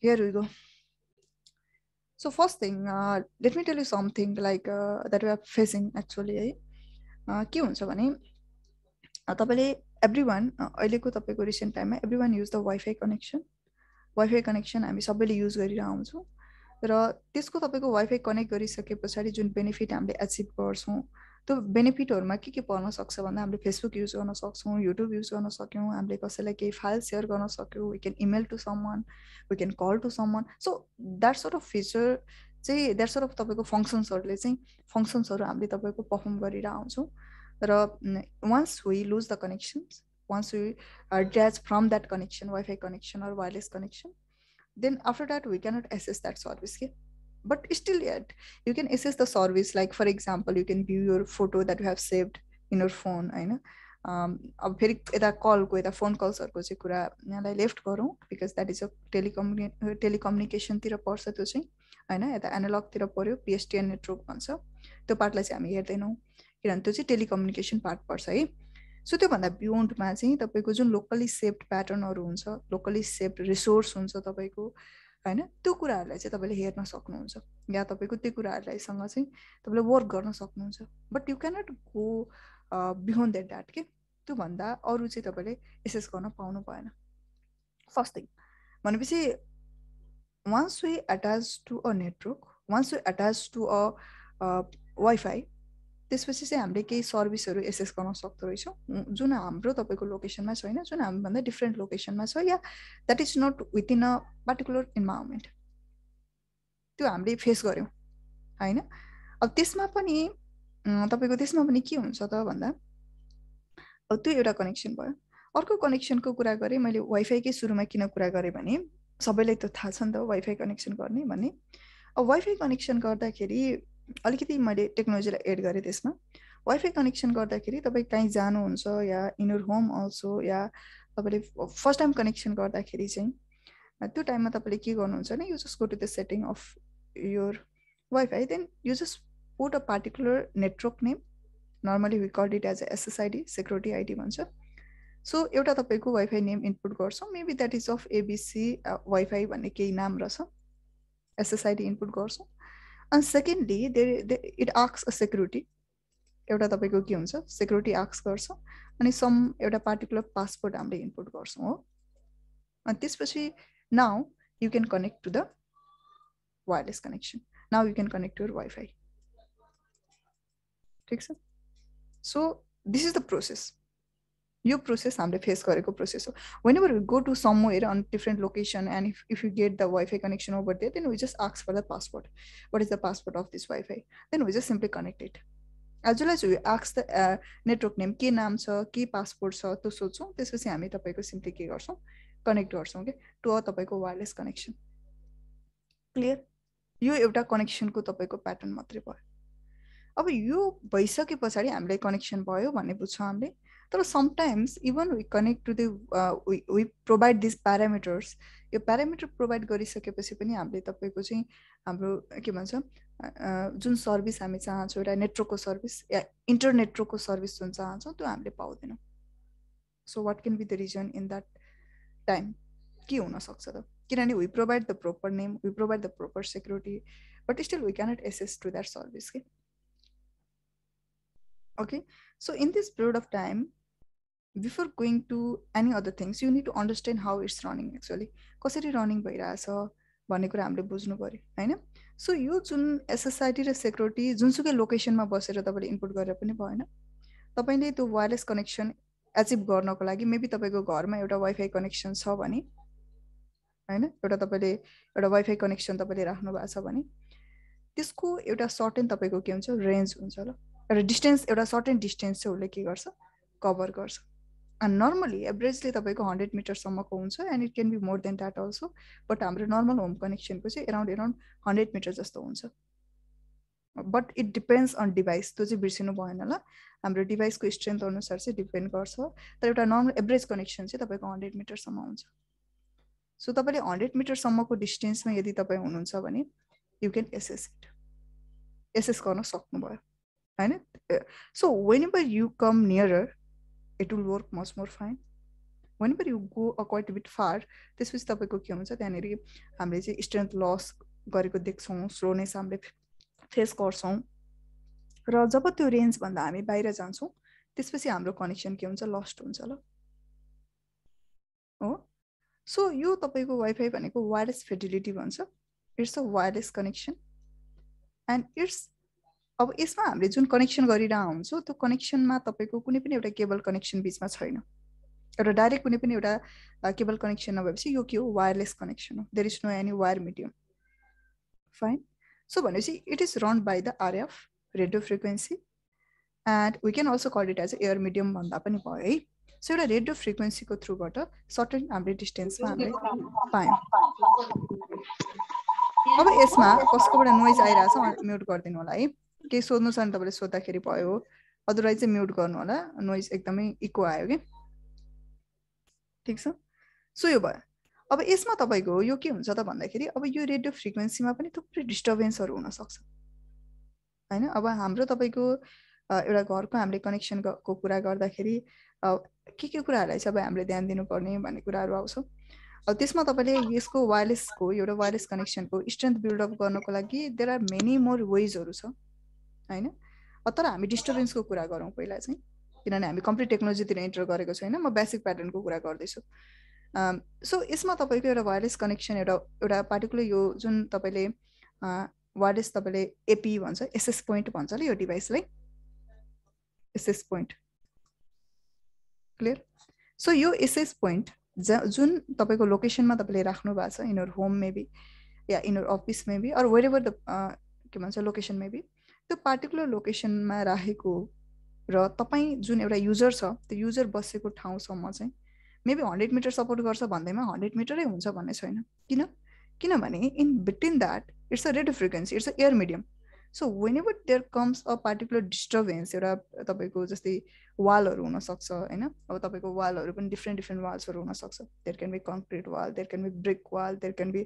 here we go. So first thing, let me tell you something like that we are facing actually है के हुन्छ भने तपाईले everyone अहिलेको तपाईको रिसेन्ट टाइममा everyone use the wifi connection हामी सबैले युज गरिरहेको हुन्छौँ र त्यसको तपाईको वाइफाई कनेक्ट गरिसके पछाडि जुन बेनिफिट हामीले एचिभ गर्छौँ त्यो बेनिफिटहरुमा के पर्न सक्छ भन्दा हामीले फेसबुक युज गर्न सक्छौँ, युट्युब युज गर्न सक्यौँ, हामीले कसैलाई केही फाइल शेयर गर्न सक्यौँ, we can email to someone, we can call to someone. So that sort of feature चाहिँ द्याट सोर्ट अफ तपाईको फंक्सन्सहरुले चाहिँ फंक्सन्सहरु हामीले तपाईको परफर्म गरिरहेको हुन्छौँ र once we lose the connections, once we detach from that connection, Wi-Fi connection or wireless connection, then after that we cannot access that service. But still yet you can access the service. Like for example, you can view your photo that you have saved in your phone. अब फेरि यता कलको यता phone कल्सहरुको चाहिँ कुरालाई left गरौँ because that is a टेलिकम्युनिकेसनतिर पर्छ त्यो चाहिँ हैन यता एनालगतिर पर्यो PSTN नेटवर्क भन्छ त्यो पार्टलाई चाहिँ हामी हेर्दैनौँ किनभने त्यो चाहिँ टेलिकम्युनिकेसन पार्ट पर्छ है. सो त्योभन्दा बियोन्डमा चाहिँ तपाईँको जुन लोकली सेभ्ड प्याटर्नहरू हुन्छ, लोकली सेभ्ड रिसोर्स हुन्छ तपाईँको हैन त्यो कुराहरूलाई चाहिँ तपाईँले हेर्न सक्नुहुन्छ या तपाईँको त्यो कुराहरूलाईसँग चाहिँ तपाईँले वर्क गर्न सक्नुहुन्छ. But you cannot go beyond that के त्योभन्दा अरू चाहिँ तपाईँले एसेस गर्न पाउनु भएन. फर्स्ट थिङ भनेपछि once we attach to a network, once we attach to a wifi त्यसपछि चाहिँ हामीले केही सर्भिसहरू एसेस गर्न सक्दो रहेछौँ जुन हाम्रो तपाईँको लोकेसनमा छैन, जुन हामीभन्दा डिफ्रेन्ट लोकेसनमा छ या that is not within a particular environment. त्यो हामीले फेस गऱ्यौँ हैन. अब त्यसमा पनि तपाईँको त्यसमा पनि के हुन्छ त भन्दा अब त्यो एउटा कनेक्सन भयो. अर्को कनेक्सनको कुरा गरेँ मैले वाइफाईकै सुरुमा किन कुरा गरेँ भने सबैलाई त थाहा छ नि त वाइफाई कनेक्सन गर्ने भन्ने. अब वाइफाई कनेक्सन गर्दाखेरि अलिकति मैले टेक्नोलोजीलाई एड गरेँ त्यसमा. वाइफाई कनेक्सन गर्दाखेरि तपाईँ कहीँ जानुहुन्छ या इन योर होम अल्सो या तपाईँले फर्स्ट टाइम कनेक्सन गर्दाखेरि चाहिँ त्यो टाइममा तपाईँले के गर्नुहुन्छ भने you just go to the setting of your wifi, then you just put a particular network name. Normally we call it as a SSID, security ID भन्छ. सो एउटा तपाईँको वाइफाई नेम इनपुट गर्छौँ, maybe that is of ABC wifi भन्ने केही नाम रहेछ, SSID input गर्छौँ. अनि secondly it asks a security, एउटा तपाईँको के हुन्छ सेक्युरिटी आस्क गर्छ अनि सम एउटा पार्टिकुलर पासवर्ड हामीले इनपुट गर्छौँ हो. अनि त्यसपछि now you can connect to the wireless connection, now you can connect to your wifi. ठिक छ. So this is the process. यो प्रोसेस हामीले फेस गरेको प्रोसेस हो. whenever we go to somewhere on different location and if you get the Wi-Fi connection over there, then we just ask for the password. What is the password of this Wi-Fi? Then we just simply connect it. As well as we ask the network name, के नाम छ, के password छ त्यो सोध्छौँ. त्यसपछि हामी तपाईको सिम्पली के गर्छौँ कनेक्ट गर्छौँ के टु अ तपाईको वायरलेस कनेक्सन. क्लियर. यो एउटा कनेक्सनको तपाईको प्याटर्न मात्रै भयो. अब यो भइसके पछाडि हामीले कनेक्सन भयो भन्ने बुझ्छौँ हामीले. तर sometimes even we connect to the we provide this parameters. यो प्यारामिटर प्रोभाइड गरिसकेपछि पनि हामीले तपाईँको चाहिँ हाम्रो के भन्छ जुन सर्भिस हामी चाहन्छौँ एउटा नेटवर्कको सर्भिस या इन्टरनेटवर्कको सर्भिस जुन चाहन्छौँ त्यो हामीले पाउँदैनौँ. So what can be the reason in that time? के हुनसक्छ त? किनभने we provide the proper name, we provide the proper security, but still we cannot access to that service के. Okay, so in this period of time, before going to any other things, you need to understand how it's running actually. कसरी running भइरहेछ भन्ने कुरा हामीले बुझ्नु पर्यो हैन. So यो जुन SSID र सेक्युरिटी जुनसुकै लोकेसनमा बसेर तपाईले इनपुट गरेर पनि भएन. तपाईले त्यो वायरलेस कनेक्सन एचिभ गर्नको लागि मेबी तपाईको घरमा एउटा वाइफाई कनेक्सन छ भने हैन, एउटा तपाईले एउटा वाइफाई कनेक्सन तपाईले राख्नु भएको छ भने त्यसको एउटा सर्टेन तपाईको के हुन्छ रेन्ज हुन्छ ल. एउटा डिस्टेन्स, एउटा सर्टेन डिस्टेन्स चाहिँ उसले के गर्छ कभर गर्छ. एन्ड नर्मली एभरेजली तपाईँको 100 मिटरसम्मको हुन्छ and it can be more than that also. But हाम्रो नर्मल होम कनेक्सनको चाहिँ एराउन्ड 100 मिटर जस्तो हुन्छ. But it depends on device. त्यो चाहिँ बिर्सिनु भएन ल. हाम्रो डिभाइसको स्ट्रेन्थ अनुसार चाहिँ डिपेन्ड गर्छ. तर एउटा नर्मल एभरेज कनेक्सन चाहिँ तपाईँको 100 मिटरसम्म हुन्छ. सो तपाईँले 100 मिटरसम्मको डिस्टेन्समा यदि तपाईँ हुनुहुन्छ भने you can access it, access गर्न सक्नुभयो हैन. So whenever you come nearer, it will work much more fine. whenever you go quite a bit far, त्यसपछि तपाईको के हुन्छ त्यहाँनेरि हामीले चाहिँ स्ट्रेन्थ लस गरेको देख्छौं, स्लोनेस हामीले फेस गर्छौं र जब त्यो रेन्ज भन्दा हामी बाहिर जान्छौं त्यसपछि हाम्रो कनेक्सन के हुन्छ लस्ट हुन्छ ल हो सो यो तपाईको वाइफाई भनेको वायरलेस फिडेलिटी भन्छ it's a wireless connection and it's अब यसमा हामीले जुन कनेक्सन गरिरहेको हुन्छौं त्यो कनेक्सनमा तपाईको कुनै पनि एउटा केबल कनेक्सन बीचमा छैन एउटा डाइरेक्ट कुनै पनि एउटा केबल कनेक्सन नभएपछि यो के हो वायरलेस कनेक्सन हो there is no any wire medium fine so भनेपछि it is run by the RF radio frequency and we can also call it as air medium भन्दा पनि भयो है सो एउटा रेडियो फ्रिक्वेन्सीको थ्रुबाट सर्टेन हामीले डिस्टेन्समा हामीले पायौँ अब यसमा कसकोबाट नोइज आइरहेछ म्युट गरिदिनु होला है केही सोध्नु छ भने तपाईँले सोद्धाखेरि भयो अदरवाइज चाहिँ म्युट गर्नु होला नोइज एकदमै इको आयो कि ठीक छ सो यो भयो अब यसमा तपाईको यो के हुन्छ त भन्दाखेरि अब यो रेडियो फ्रिक्वेन्सीमा पनि थुप्रै डिस्टर्बेन्सहरू हुन सक्छ हैन अब हाम्रो तपाईको एउटा घरको हामीले कनेक्सनको कुरा गर्दाखेरि के कुराहरुलाई चाहिँ अब हामीले ध्यान दिनुपर्ने भन्ने कुराहरु आउँछ अब त्यसमा तपाईले यसको वायरलेसको एउटा वायरलेस कनेक्सनको स्ट्रेन्थ बिल्ड अप गर्नको लागि देयर आर मेनी मोर वेजहरु छ हैन तर हामी डिस्टर्बेन्सको कुरा गरौँ पहिला चाहिँ किनभने हामी कम्प्लिट टेक्नोलोजीतिर इन्टर गरेको छैन म बेसिक प्याटर्नको कुरा गर्दैछु सो यसमा तपाईको एउटा वायरलेस कनेक्सन एउटा पार्टिकुलर यो जुन तपाईले वायरलेस तपाईले एपी भन्छ एसएस पोइन्ट भन्छ ल यो डिभाइसलाई एसएस पोइन्ट क्लियर सो यो एसएस पोइन्ट जुन तपाईको लोकेसनमा तपाईले राख्नु भएको छ इन योर होम मेबी या in your office maybe or wherever the के भन्छ लोकेसन मेबी त्यो पार्टिकुलर लोकेसनमा राखेको र तपाई जुन एउटा युजर छ त्यो युजर बसेको ठाउँसम्म चाहिँ मेबी 100 मिटर सपोर्ट गर्छ भन्दैमा 100 मिटरै हुन्छ भन्ने छैन किनभने in between that it's a radio frequency it's a air medium so whenever there comes a particular disturbance एउटा तपाईको जस्तै वालहरु हुन सक्छ हैन अब तपाईको वालहरु पनि डिफरेन्ट वाल्सहरु हुन सक्छ there can be concrete wall there can be brick wall there can be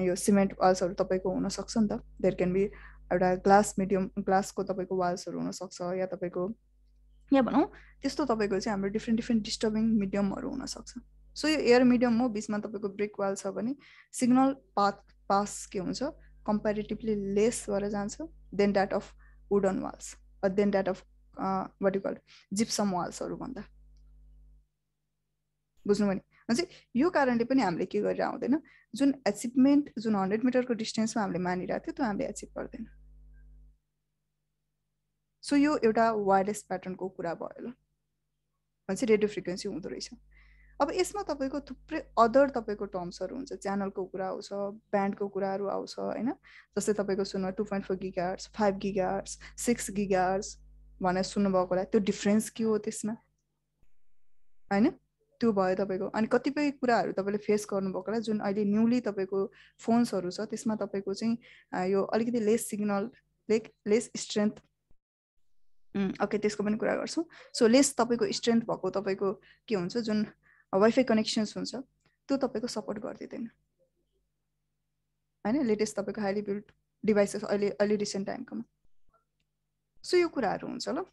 यो सिमेन्ट वाल्सहरु तपाईको हुन सक्छ नि त देयर क्यान बी एउटा ग्लास मिडियम ग्लासको तपाईको वाल्सहरु हुन सक्छ या तपाईको या भनौं त्यस्तो तपाईको चाहिँ हाम्रो डिफरेन्ट डिस्टर्बिङ मिडियमहरु हुन सक्छ सो यो एयर मिडियम हो बीचमा तपाईको ब्रिक वाल छ भने सिग्नल पास के हुन्छ comparatively less भएर जान्छ than that of wooden walls or than that of what you call gypsum walls हरु भन्दा बुझ्नु भने अनि यो कारणले पनि हामीले के गरेर आउँदैन जुन अचिभमेन्ट जुन 100 मिटरको डिस्टेन्समा हामीले मानिरहेको थियो त्यो हामीले अचिभ गर्दैन सो यो एउटा वायरलेस प्याटर्नको कुरा भयो ल भन्छ रेडियो फ्रिक्वेन्सी हुँदो रहेछ अब यसमा तपाईको थुप्रै अदर तपाईको टर्म्सहरु हुन्छ च्यानलको कुरा आउँछ ब्यान्डको कुराहरु आउँछ हैन जस्तै तपाईको सुन्नु 2.4 गिगाहर्ट्ज 5 गिगाहर्ट्ज 6 गिगाहर्ट्ज भनेर सुन्नु भएको होला त्यो डिफरेन्स के हो त्यसमा हैन त्यो भयो तपाईको अनि कतिपय कुराहरु तपाईले फेस गर्नु भएको होला जुन अहिले न्यूली तपाईको फोन्सहरु छ त्यसमा तपाईको चाहिँ यो अलिकति lace signal lace strength okay त्यसको पनि कुरा गर्छौं सो लेस तपाईको स्ट्रेन्थ भएको तपाईको के हुन्छ जुन वाइफाई कनेक्सन्स हुन्छ त्यो तपाईको सपोर्ट गर्दिदैन हैन लेटेस्ट तपाईको हाइली बिल्ड डिभाइसेस अहिले रिसेन्ट टाइमकोमा सो यो कुराहरु हुन्छ ल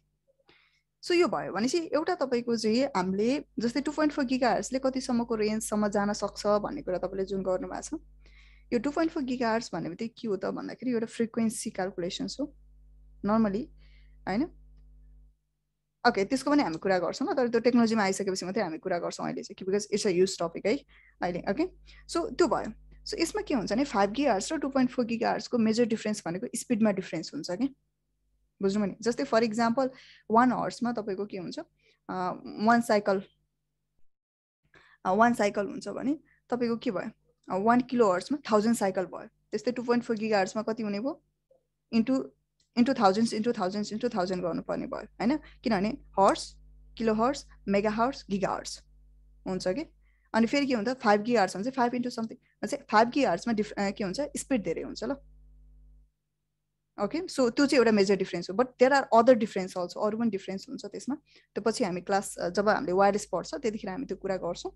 सो यो भयो भनेपछि एउटा तपाईको चाहिँ हामीले जस्तै 2.4 गिगाहर्ट्जले कतिसम्मको रेन्जसम्म जान सक्छ भन्ने कुरा तपाईले जुन गर्नु भएको छ यो 2.4 गिगाहर्ट्ज भनेको के हो त भन्दाखेरि एउटा फ्रिक्वेन्सी क्याल्कुलेसन्स हो नर्मली हैन ओके त्यसको पनि हामी कुरा गर्छौं तर त्यो टेक्नोलोजीमा आइसकेपछि मात्रै हामी कुरा गर्छौं अहिले चाहिँ because it's a huge topic है अहिले ओके सो त्यो भयो सो यसमा के हुन्छ भने 5 गिगाहर्ट्ज र 2.4 गिगाहर्ट्जको मेजर डिफरेन्स भनेको स्पिडमा डिफरेन्स हुन्छ के बुझ्नु भने जस्तै फर एक्जाम्पल 1 हर्समा तपाईको के हुन्छ one साइकल हुन्छ भने तपाईको के भयो 1 किलो हर्समा 1000 साइकल भयो त्यस्तै 2.4 गिगाहर्ट्जमा कति हुने भयो into thousands गर्नुपर्ने भयो हैन किनभने hertz kilo hertz mega hertz gigahertz हुन्छ के अनि फेरि के हुन्छ 5 गिगाहर्स हुन्छ 5 into something चाहिँ 5 गिगाहर्समा के हुन्छ स्पिड धेरै हुन्छ ल ओके सो त्यो चाहिँ एउटा मेजर डिफरेन्स हो but there are other difference also अरु पनि डिफरेन्स हुन्छ त्यसमा त्यो पछि हामी क्लास जब हामीले वायरलेस पढ्छ त्यतिखेर हामी त्यो कुरा गर्छौं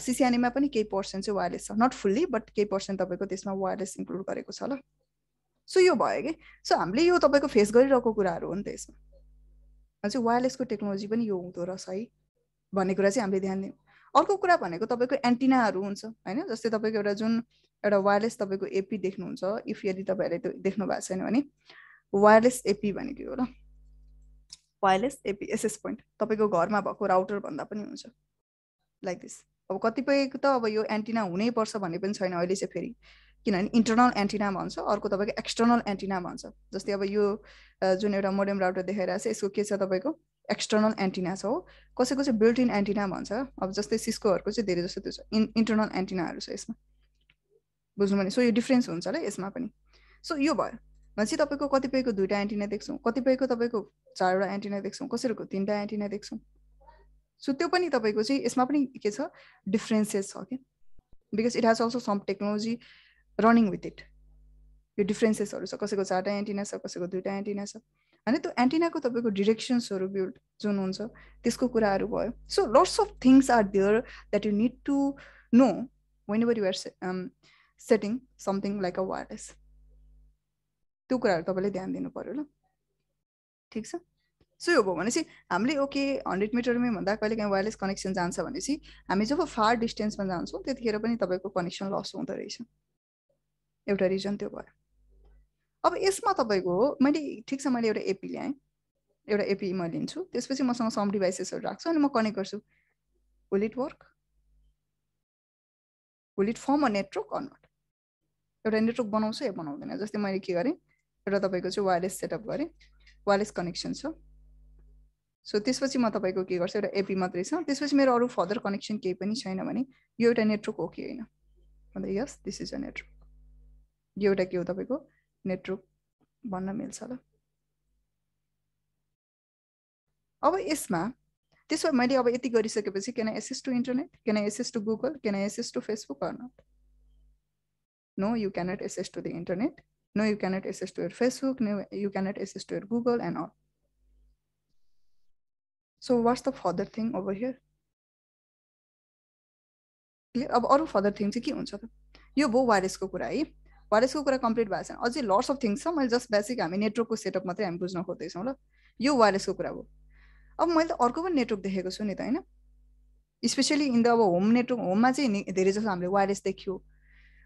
सिसिएनएमा पनि केही पर्सेन्ट चाहिँ वायरलेस छ नट फुल्ली बट केही पर्सेन्ट तपाईको त्यसमा वायरलेस इन्क्लुड गरेको छ ल सो यो भयो के सो हामीले यो तपाईको फेस गरिरहेको कुराहरु हो नि त यसमा चाहिँ वायरलेसको टेक्नोलोजी पनि यो हुँदो रहेछ है भन्ने कुरा चाहिँ हामीले ध्यान दियौं अर्को कुरा भनेको तपाईँको एन्टिनाहरू हुन्छ होइन, जस्तै तपाईँको एउटा वायरलेस तपाईँको एपी देख्नुहुन्छ, इफ यदि तपाईँहरूले त्यो देख्नु भएको छैन भने वायरलेस एपी भनेको हो ल, वायरलेस एपी एसएस पोइन्ट तपाईँको घरमा भएको राउटर भन्दा पनि हुन्छ लाइक दिस। अब कतिपयको त अब यो एन्टिना हुनै पर्छ भन्ने पनि छैन अहिले चाहिँ फेरि, किनभने इन्टरनल एन्टिना भन्छ, अर्को तपाईँको एक्सटर्नल एन्टिना भन्छ। जस्तै अब यो जुन एउटा मोडेम राउटर देखाइरहेको छ यसको के छ तपाईँको एक्सटर्नल एन्टिना छ हो, कसैको चाहिँ बिल्ट इन एन्टिना भन्छ। अब जस्तै सिस्कोहरूको चाहिँ धेरै जस्तो त्यो छ इन्टरनल एन्टिनाहरू छ यसमा, बुझ्नु भने। सो यो डिफ्रेन्स हुन्छ होला यसमा पनि। सो यो भयो भनेपछि तपाईँको कतिपयको 2टा एन्टिना देख्छौँ, कतिपयको तपाईँको 4वटा एन्टिना देख्छौँ, कसैको 3टा एन्टिना देख्छौँ। सो त्यो पनि तपाईँको चाहिँ यसमा पनि के छ डिफ्रेन्सेस छ कि, because it has also some technology running with it. यो डिफ्रेन्सेसहरू छ, कसैको 4टा एन्टिना छ, कसैको 2टा एन्टिना छ होइन। त्यो एन्टिनाको तपाईँको डिरेक्सन्सहरू बिल्ड जुन हुन्छ त्यसको कुराहरू भयो। So lots of things are there that you need to know whenever you are setting something like a wireless. त्यो कुराहरू तपाईँले ध्यान दिनु पर्यो ल, ठिक छ। सो यो भयो भनेपछि हामीले ओके 100 मिटरमै भन्दा कहिले काहीँ वायरलेस कनेक्सन जान्छ भनेपछि हामी जब फार डिस्टेन्समा जान्छौँ त्यतिखेर पनि तपाईँको कनेक्सन लस हुँदो रहेछ, एउटा रिजन त्यो भयो। अब यसमा तपाईँको मैले ठिक छ मैले एउटा एपी ल्याएँ, एउटा एपी म लिन्छु, त्यसपछि मसँग सम डिभाइसेसहरू राख्छु अनि म कनेक्ट गर्छु। Will it work? Will it form a network or not? एउटा नेटवर्क बनाउँछ या बनाउँदैन? जस्तै मैले के गरेँ, एउटा तपाईँको चाहिँ वायरलेस सेटअप गरेँ, वायरलेस कनेक्सन छ। सो त्यसपछि म तपाईँको के गर्छु, एउटा एपी मात्रै छ, त्यसपछि मेरो अरू फर्दर कनेक्सन केही पनि छैन भने यो एउटा नेटवर्क हो कि होइन भन्दा यस दिस इज अ नेटवर्क। यो एउटा के हो तपाईँको नेटवर्क भन्न मिल्छ ल। अब यसमा त्यसो मैले अब यति गरिसकेपछि can I access to internet, can I access to Google, can I access to Facebook or not? No, you cannot access to the internet, no you cannot access to your Facebook, no you cannot access to your Google and all. So what's the further thing over here? अब अरू further thing चाहिँ के हुन्छ त? यो भयो वायरलेसको कुरा है। वायरलेसको कुरा कम्प्लिट भएको छैन, अझै लट्स अफ थिङ्स छ। मैले जस्ट बेसिक हामी नेटवर्कको सेटअप मात्रै हामी बुझ्न खोज्दैछौँ ल। यो वायरलेसको कुरा हो। अब मैले त अर्को पनि नेटवर्क देखेको छु नि त होइन, स्पेसली इन द अब होम नेटवर्क। होममा चाहिँ धेरै जस्तो हामीले वायरलेस देख्यो,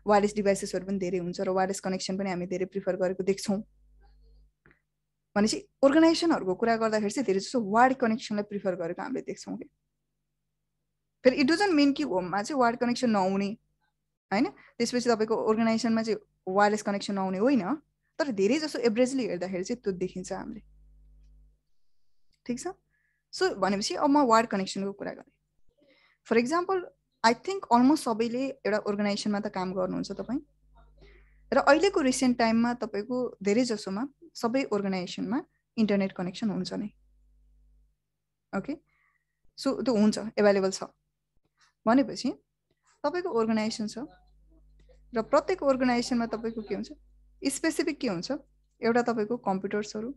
वायरलेस डिभाइसेसहरू पनि धेरै हुन्छ र वायरलेस कनेक्सन पनि हामी धेरै प्रिफर गरेको देख्छौँ। भनेपछि अर्गनाइजेसनहरूको कुरा गर्दाखेरि चाहिँ धेरै जस्तो वायर्ड कनेक्सनलाई प्रिफर गरेको हामीले देख्छौँ कि। फेरि इट डजन्ट मिन कि होममा चाहिँ वायर्ड कनेक्सन नहुने होइन, त्यसपछि तपाईँको अर्गनाइजेसनमा चाहिँ वायरलेस कनेक्सन नहुने होइन, तर धेरै जस्तो एभरेजली हेर्दाखेरि चाहिँ त्यो देखिन्छ हामीले, ठिक छ। सो भनेपछि अब म वायर्ड कनेक्सनको कुरा गरेँ। For example I think almost सबैले एउटा अर्गनाइजेसनमा त काम गर्नुहुन्छ तपाईँ, र अहिलेको रिसेन्ट टाइममा तपाईँको धेरै जसोमा सबै अर्गनाइजेसनमा इन्टरनेट कनेक्सन हुन्छ नै। ओके, सो त्यो हुन्छ, एभाइलेबल छ भनेपछि तपाईँको अर्गनाइजेसन छ र प्रत्येक अर्गनाइजेसनमा तपाईँको के हुन्छ स्पेसिफिक के हुन्छ, एउटा तपाईँको कम्प्युटर्सहरू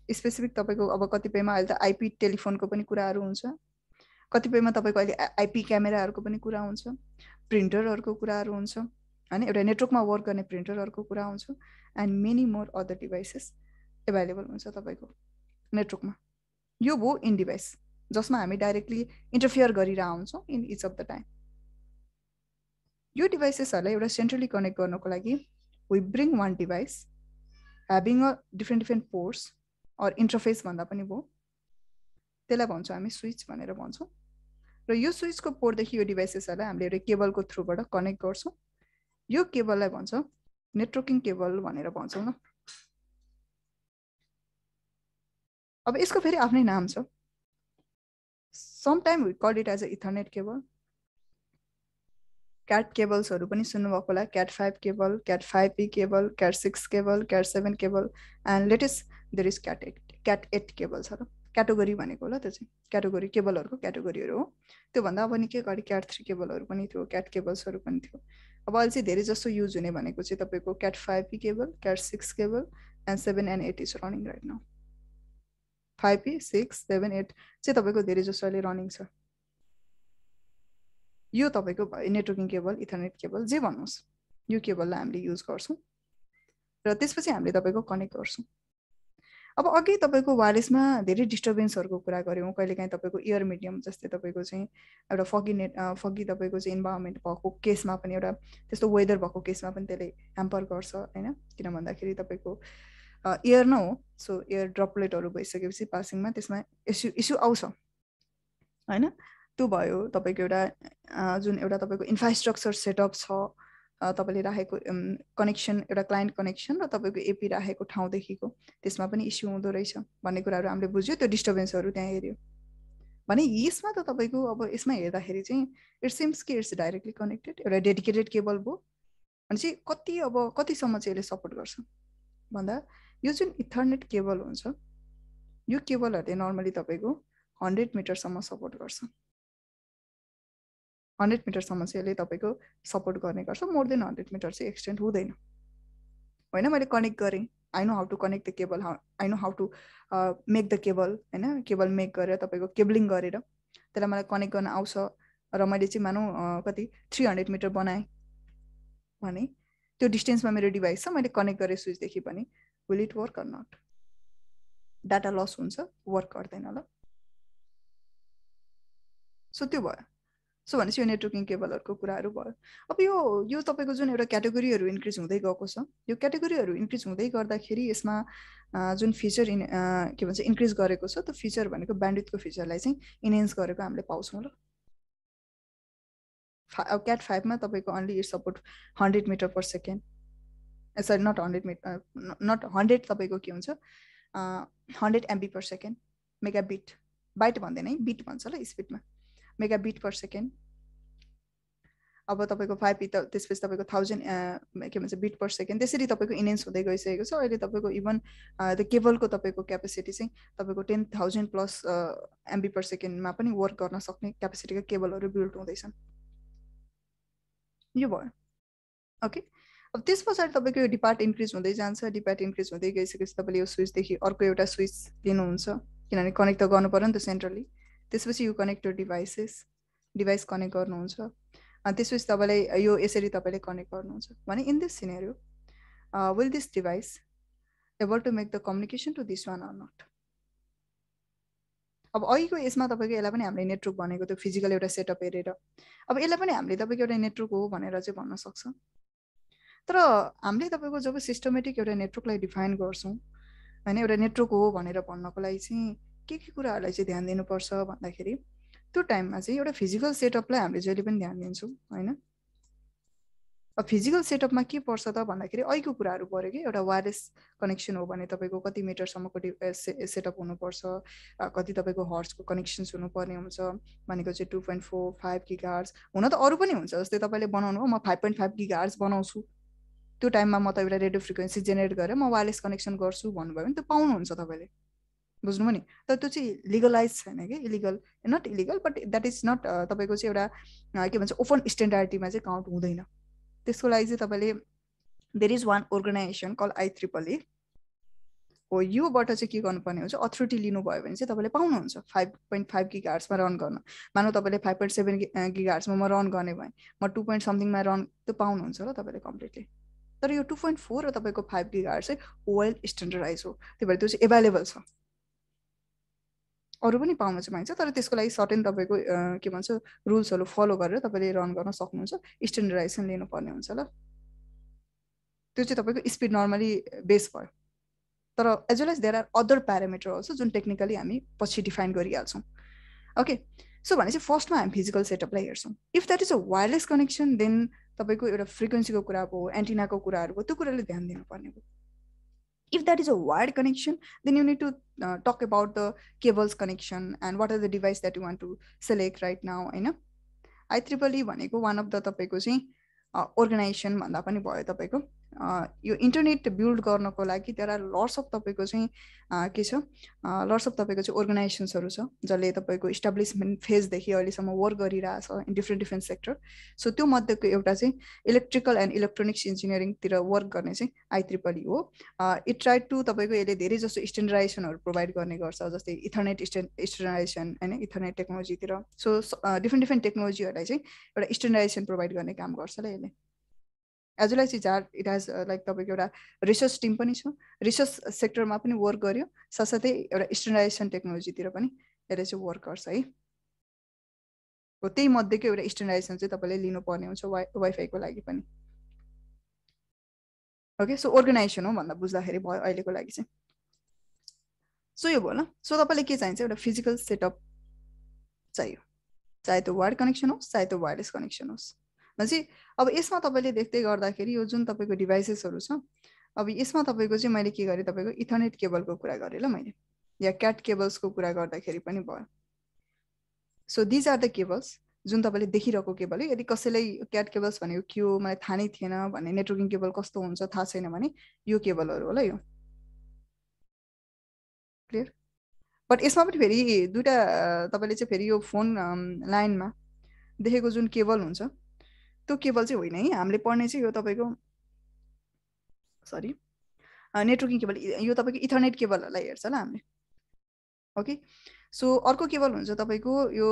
स्पेसिफिक तपाईँको। अब कतिपयमा अहिले त आइपी टेलिफोनको पनि कुराहरू हुन्छ, कतिपयमा तपाईँको अहिले आइपी क्यामेराहरूको पनि कुरा हुन्छ, प्रिन्टरहरूको कुराहरू हुन्छ होइन, एउटा नेटवर्कमा वर्क गर्ने प्रिन्टरहरूको कुरा हुन्छ, and many more other devices available हुन्छ तपाईँको नेटवर्कमा। यो भयो इन डिभाइस जसमा हामी डाइरेक्टली इन्टरफियर गरिरहेको हुन्छौँ in each of the time. यो डिभाइसेसहरूलाई एउटा सेन्ट्रली कनेक्ट गर्नको लागि we bring one device having a different ports or interface भन्दा पनि भयो, त्यसलाई भन्छौँ हामी स्विच भनेर भन्छौँ। र यो स्विचको पोर्टदेखि यो डिभाइसेसहरूलाई हामीले एउटा केबलको थ्रुबाट कनेक्ट गर्छौँ। यो केबललाई भन्छ नेटवर्किङ केबल भनेर भन्छौँ न। अब यसको फेरि आफ्नै नाम छ, sometime we call it as a ethernet cable. Cat केबल्सहरू पनि सुन्नुभएको होला, cat 5 cable, cat 5e cable, cat 6 cable, cat 7 cable, and latest there is cat 8 cable छ र क्याटेगोरी भनेको होला, त्यो चाहिँ क्याटेगोरी केबलहरूको क्याटेगोरीहरू हो। त्योभन्दा अब नि के अगाडि क्याट 3 केबलहरू पनि थियो, क्याट केबल्सहरू पनि थियो। अब अहिले चाहिँ धेरै जस्तो युज हुने भनेको चाहिँ तपाईँको CAT 5e cable, cat 6 cable, and 7 and 8 is running right now. 5e, 6, 7, 8 चाहिँ तपाईँको धेरै जस्तो अहिले रनिङ छ। यो तपाईँको भयो नेटवर्किङ केबल, इथरनेट केबल, जे भन्नुहोस्, यो केबललाई हामीले युज गर्छौँ र त्यसपछि हामीले तपाईँको कनेक्ट गर्छौँ। अब अघि तपाईँको वायरलेसमा धेरै डिस्टर्बेन्सहरूको कुरा गऱ्यौँ, कहिलेकाहीँ तपाईँको एयर मिडियम जस्तै तपाईँको चाहिँ एउटा फगी तपाईँको चाहिँ इन्भाइरोमेन्ट भएको केसमा पनि, एउटा त्यस्तो वेदर भएको केसमा पनि त्यसले ह्याम्पर गर्छ होइन। किन भन्दाखेरि तपाईँको एयर न हो, सो एयर ड्रपलेटहरू भइसकेपछि पासिङमा त्यसमा इस्यु आउँछ होइन। त्यो भयो तपाईँको एउटा जुन एउटा तपाईँको इन्फ्रास्ट्रक्चर सेटअप छ, तपाईँले राखेको कनेक्सन, एउटा क्लाइन्ट कनेक्सन र तपाईँको एपी राखेको ठाउँदेखिको त्यसमा पनि इस्यु हुँदो रहेछ भन्ने कुराहरू हामीले बुझ्यो। त्यो डिस्टर्बेन्सहरू त्यहाँ हेऱ्यो भने यसमा त तपाईँको अब यसमा हेर्दाखेरि चाहिँ इट सिम्स कि इट्स डाइरेक्टली कनेक्टेड, एउटा डेडिकेटेड केबल भयो भने चाहिँ कतिसम्म चाहिँ यसले सपोर्ट गर्छ भन्दा यो जुन इथरनेट केबल हुन्छ, यो केबलहरूले नर्मली तपाईँको 100 मिटरसम्म सपोर्ट गर्छ। 100 मिटरसम्म चाहिँ यसले तपाईँको सपोर्ट गर्ने गर्छ, मोर देन 100 मिटर चाहिँ एक्सटेन्ड हुँदैन होइन। मैले कनेक्ट गरेँ, I know how to connect the cable, I know how to make the cable होइन। केबल मेक गरेर तपाईँको केबलिङ गरेर त्यसलाई मलाई कनेक्ट गर्न आउँछ र मैले चाहिँ मानौँ कति 300 मिटर बनाएँ भने त्यो डिस्टेन्समा मेरो डिभाइस छ, मैले कनेक्ट गरेँ स्विचदेखि पनि, will it work or not? Data loss हुन्छ, वर्क गर्दैन ल। सो त्यो भयो। सो भनेपछि यो नेटवर्किङ केबलहरूको कुराहरू भयो। अब यो तपाईँको जुन एउटा क्याटेगोरीहरू इन्क्रिज हुँदै गएको छ, यो क्याटेगोरीहरू इन्क्रिज हुँदै गर्दाखेरि यसमा जुन फिचर के भन्छ इन्क्रिज गरेको छ, त्यो फिचर भनेको ब्यान्डविड्थको फिचरलाई चाहिँ इन्हेन्स गरेको हामीले पाउँछौँ ल। क्याट 5मा तपाईँको only it support 100 metre per second, sorry not 100 metre, not 100, तपाईँको के हुन्छ 100 MB per second, megabit, byte भन्दैन है, बिट भन्छ ल स्पिडमा, मेगाबिट पर सेकेन्ड। अब तपाईँको 5 त त्यसपछि तपाईँको 1000 के भन्छ बिट पर सेकेन्ड, त्यसरी तपाईँको इन्हेन्स हुँदै गइसकेको छ। अहिले तपाईँको इभन त्यो केबलको तपाईँको क्यापेसिटी चाहिँ तपाईँको 10,000 प्लस MB पर सेकेन्डमा पनि वर्क गर्न सक्ने क्यापेसिटीका केबलहरू बिल्ड हुँदैछन्। यो भयो ओके। अब त्यस पछाडि तपाईँको यो डिपार्ट इन्क्रिज हुँदै जान्छ, डिपार्ट इन्क्रिज हुँदै गइसकेपछि तपाईँले यो स्विचदेखि अर्को एउटा स्विच लिनुहुन्छ, किनभने कनेक्ट त गर्नु पर्यो नि त सेन्ट्रली। त्यसपछि यो कनेक्ट डिभाइस कनेक्ट गर्नुहुन्छ, अनि त्यसपछि तपाईँले यो यसरी तपाईँले कनेक्ट गर्नुहुन्छ भने in this scenario will this device able to make the communication to this one or not? अब अहिलेको यसमा तपाईँको यसलाई पनि हामीले नेटवर्क भनेको त्यो फिजिकल एउटा सेटअप हेरेर, अब यसलाई पनि हामीले तपाईँको एउटा नेटवर्क हो भनेर चाहिँ भन्न सक्छ। तर हामीले तपाईँको जब सिस्टमेटिक एउटा नेटवर्कलाई डिफाइन गर्छौँ होइन, एउटा नेटवर्क हो भनेर भन्नको लागि चाहिँ के कुराहरूलाई चाहिँ ध्यान दिनुपर्छ भन्दाखेरि त्यो टाइममा चाहिँ एउटा फिजिकल सेटअपलाई हामीले जहिले पनि ध्यान दिन्छौँ होइन। अब फिजिकल सेटअपमा के पर्छ त भन्दाखेरि अहिलेको कुराहरू पऱ्यो कि एउटा वायरलेस कनेक्सन हो भने तपाईँको कति मिटरसम्मको सेटअप हुनुपर्छ, कति तपाईँको हर्ट्सको कनेक्सन्स हुनुपर्ने हुन्छ भनेको चाहिँ 2.45 गिगाहर्ट्ज। हुन त अरू पनि हुन्छ, जस्तै तपाईँले बनाउनु हो म 5.5 गिगाहर्ट्ज बनाउँछु, त्यो टाइममा म त एउटा रेडियो फ्रिक्वेन्सी जेनेरेट गरेर म वायरलेस कनेक्सन गर्छु भन्नुभयो भने त्यो पाउनुहुन्छ तपाईँले, बुझ्नुभयो नि। तर त्यो चाहिँ लिगलाइज छैन कि, illegal, not illegal but that is not तपाईँको चाहिँ एउटा के भन्छ ओपन स्ट्यान्डर्डमा चाहिँ काउन्ट हुँदैन। त्यसको लागि चाहिँ तपाईँले there is one organisation call IEEE हो, योबाट चाहिँ के गर्नुपर्ने हुन्छ, अथोरिटी लिनुभयो भने चाहिँ तपाईँले पाउनुहुन्छ 5.5 गिगाहर्ट्जमा रन गर्न। मानौ तपाईँले 5.7 गिगाहर्ट्जमा म रन गर्ने भएँ, म 2 point समथिङमा रन, त्यो पाउनुहुन्छ ल तपाईँले कम्प्लिटली। तर यो 2.4 र तपाईँको 5 गिगाहर्ट्ज चाहिँ वेल स्ट्यान्डर्डाइज हो, त्यही भएर त्यो चाहिँ एभाइलेबल छ, अरू पनि पाउन चाहिँ पाइन्छ। तर त्यसको लागि सर्टेन तपाईँको के भन्छ रुल्सहरू फलो गरेर तपाईँले रन गर्न सक्नुहुन्छ, स्ट्यान्डर्डाइजेसन लिनुपर्ने हुन्छ ल। त्यो चाहिँ तपाईँको स्पिड नर्मली बेस भयो। तर as well as there are other parameter also जुन टेक्निकली हामी पछि डिफाइन गरिहाल्छौँ ओके। सो भने चाहिँ फर्स्टमा हामी फिजिकल सेटअपलाई हेर्छौँ। If that is a wireless connection then तपाईँको एउटा फ्रिक्वेन्सीको कुरा भयो, एन्टिनाको कुराहरू भयो, त्यो कुराले ध्यान दिनुपर्ने भयो। If that is a wired connection, then you need to talk about the cables connection and what are the device that you want to select right now होइन। IEEE भनेको वान अफ द तपाईँको चाहिँ organisation भन्दा पनि भयो। तपाईँको यो internet build गर्नको लागि देयर आर लट्स अफ तपाईँको चाहिँ के छ, लट्स अफ तपाईँको चाहिँ अर्गनाइजेसन्सहरू छ जसले तपाईँको इस्टाब्लिसमेन्ट फेजदेखि अहिलेसम्म वर्क गरिरहेछ इन डिफ्रेन्ट सेक्टर। सो त्यो मध्येको एउटा चाहिँ इलेक्ट्रिकल एन्ड इलेक्ट्रोनिक्स इन्जिनियरिङतिर वर्क गर्ने चाहिँ IEEE हो। इट ट्राई टु तपाईँको यसले धेरै जस्तो स्ट्यान्डर्डाइजेसनहरू प्रोभाइड गर्ने गर्छ, जस्तै इथरनेट स्ट्यान्डर्डाइजेसन होइन, इथरनेट टेक्नोलोजीतिर। सो डिफ्रेन्ट टेक्नोलोजीहरूलाई चाहिँ एउटा स्ट्यान्डर्डाइजेसन प्रोभाइड गर्ने काम गर्छ ल यसले। As well as it has like तपाईँको एउटा रिसर्च टिम पनि छ, रिसर्च सेक्टरमा पनि वर्क गर्यो, साथसाथै एउटा स्ट्यान्डर्डाइजेसन टेक्नोलोजीतिर पनि यसले चाहिँ वर्क गर्छ है। हो त्यही मध्येको एउटा स्ट्यान्डर्डाइजेसन चाहिँ तपाईँले लिनुपर्ने हुन्छ वाइफाईको लागि पनि। ओके, सो अर्गनाइजेसन हो भन्दा बुझ्दाखेरि भयो अहिलेको लागि चाहिँ। सो यो भयो ल। सो तपाईँले के चाहिन्छ, एउटा फिजिकल सेटअप चाहियो, चाहे त्यो वायर्ड कनेक्सन होस् चाहे त्यो वायरलेस कनेक्सन होस्। भनेपछि अब यसमा तपाईँले देख्दै गर्दाखेरि यो जुन तपाईँको डिभाइसेसहरू छ, अब यसमा तपाईँको चाहिँ मैले के गरेँ, तपाईँको इथरनेट केबलको कुरा गरेँ ल मैले, या क्याट केबल्सको कुरा गर्दाखेरि पनि भयो। So these are the cables जुन तपाईँले देखिरहेको केबल है। यदि कसैलाई क्याट केबल्स भनेको के हो मलाई थाहा नै थिएन भने, नेटवर्किङ केबल कस्तो हुन्छ थाहा छैन भने, यो केबलहरू होला यो। क्लियर? बट यसमा पनि फेरि दुईवटा तपाईँले चाहिँ फेरि यो फोन लाइनमा देखेको जुन केबल हुन्छ त्यो केबल चाहिँ होइन है, हामीले पढ्ने चाहिँ यो तपाईँको सरी नेटवर्किङ केबल, यो तपाईँको इथरनेट केबलहरूलाई हेर्छ ल हामीले। ओके, सो अर्को केबल हुन्छ तपाईँको यो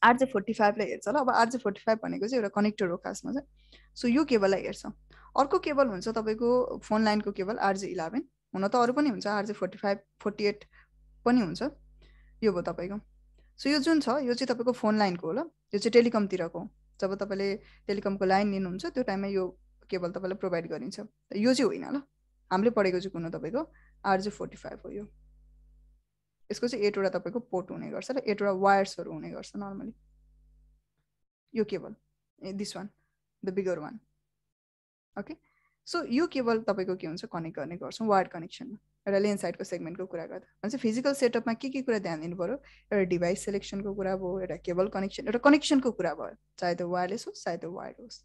RJ45 लाई हेर्छ ल। अब RJ45 भनेको चाहिँ एउटा कनेक्टर हो खासमा चाहिँ। सो यो केबललाई हेर्छ। अर्को केबल हुन्छ तपाईँको फोन लाइनको केबल RJ11, हुन त अरू पनि हुन्छ RJ45, 48 पनि हुन्छ, यो भयो तपाईँको। सो यो जुन छ यो चाहिँ तपाईँको फोन लाइनको हो ल, यो चाहिँ टेलिकमतिरको। जब तपाईँले टेलिकमको लाइन लिनुहुन्छ त्यो टाइममा यो केबल तपाईँलाई प्रोभाइड गरिन्छ। यो चाहिँ होइन ल, हामीले पढेको चाहिँ कुन हो तपाईँको RJ45 हो यो। यसको चाहिँ 8 वटा तपाईँको पोर्ट हुने गर्छ र 8 वटा वायर्सहरू हुने गर्छ नर्मली। यो cable this one the bigger one. Okay, so यो केबल तपाईँको के हुन्छ, कनेक्ट गर्ने गर्छौँ वायर्ड कनेक्सनमा। एउटा लेन साइडको सेगमेन्टको कुरा गर्दा भने चाहिँ फिजिकल सेटअपमा के कुरा ध्यान दिनु पऱ्यो, एउटा डिभाइस सेलेक्सनको कुरा भयो, एउटा केबल कनेक्सन, एउटा कनेक्सनको कुरा भयो, चाहे त्यो वायरलेस होस् चाहे त्यो वायर्ड होस्।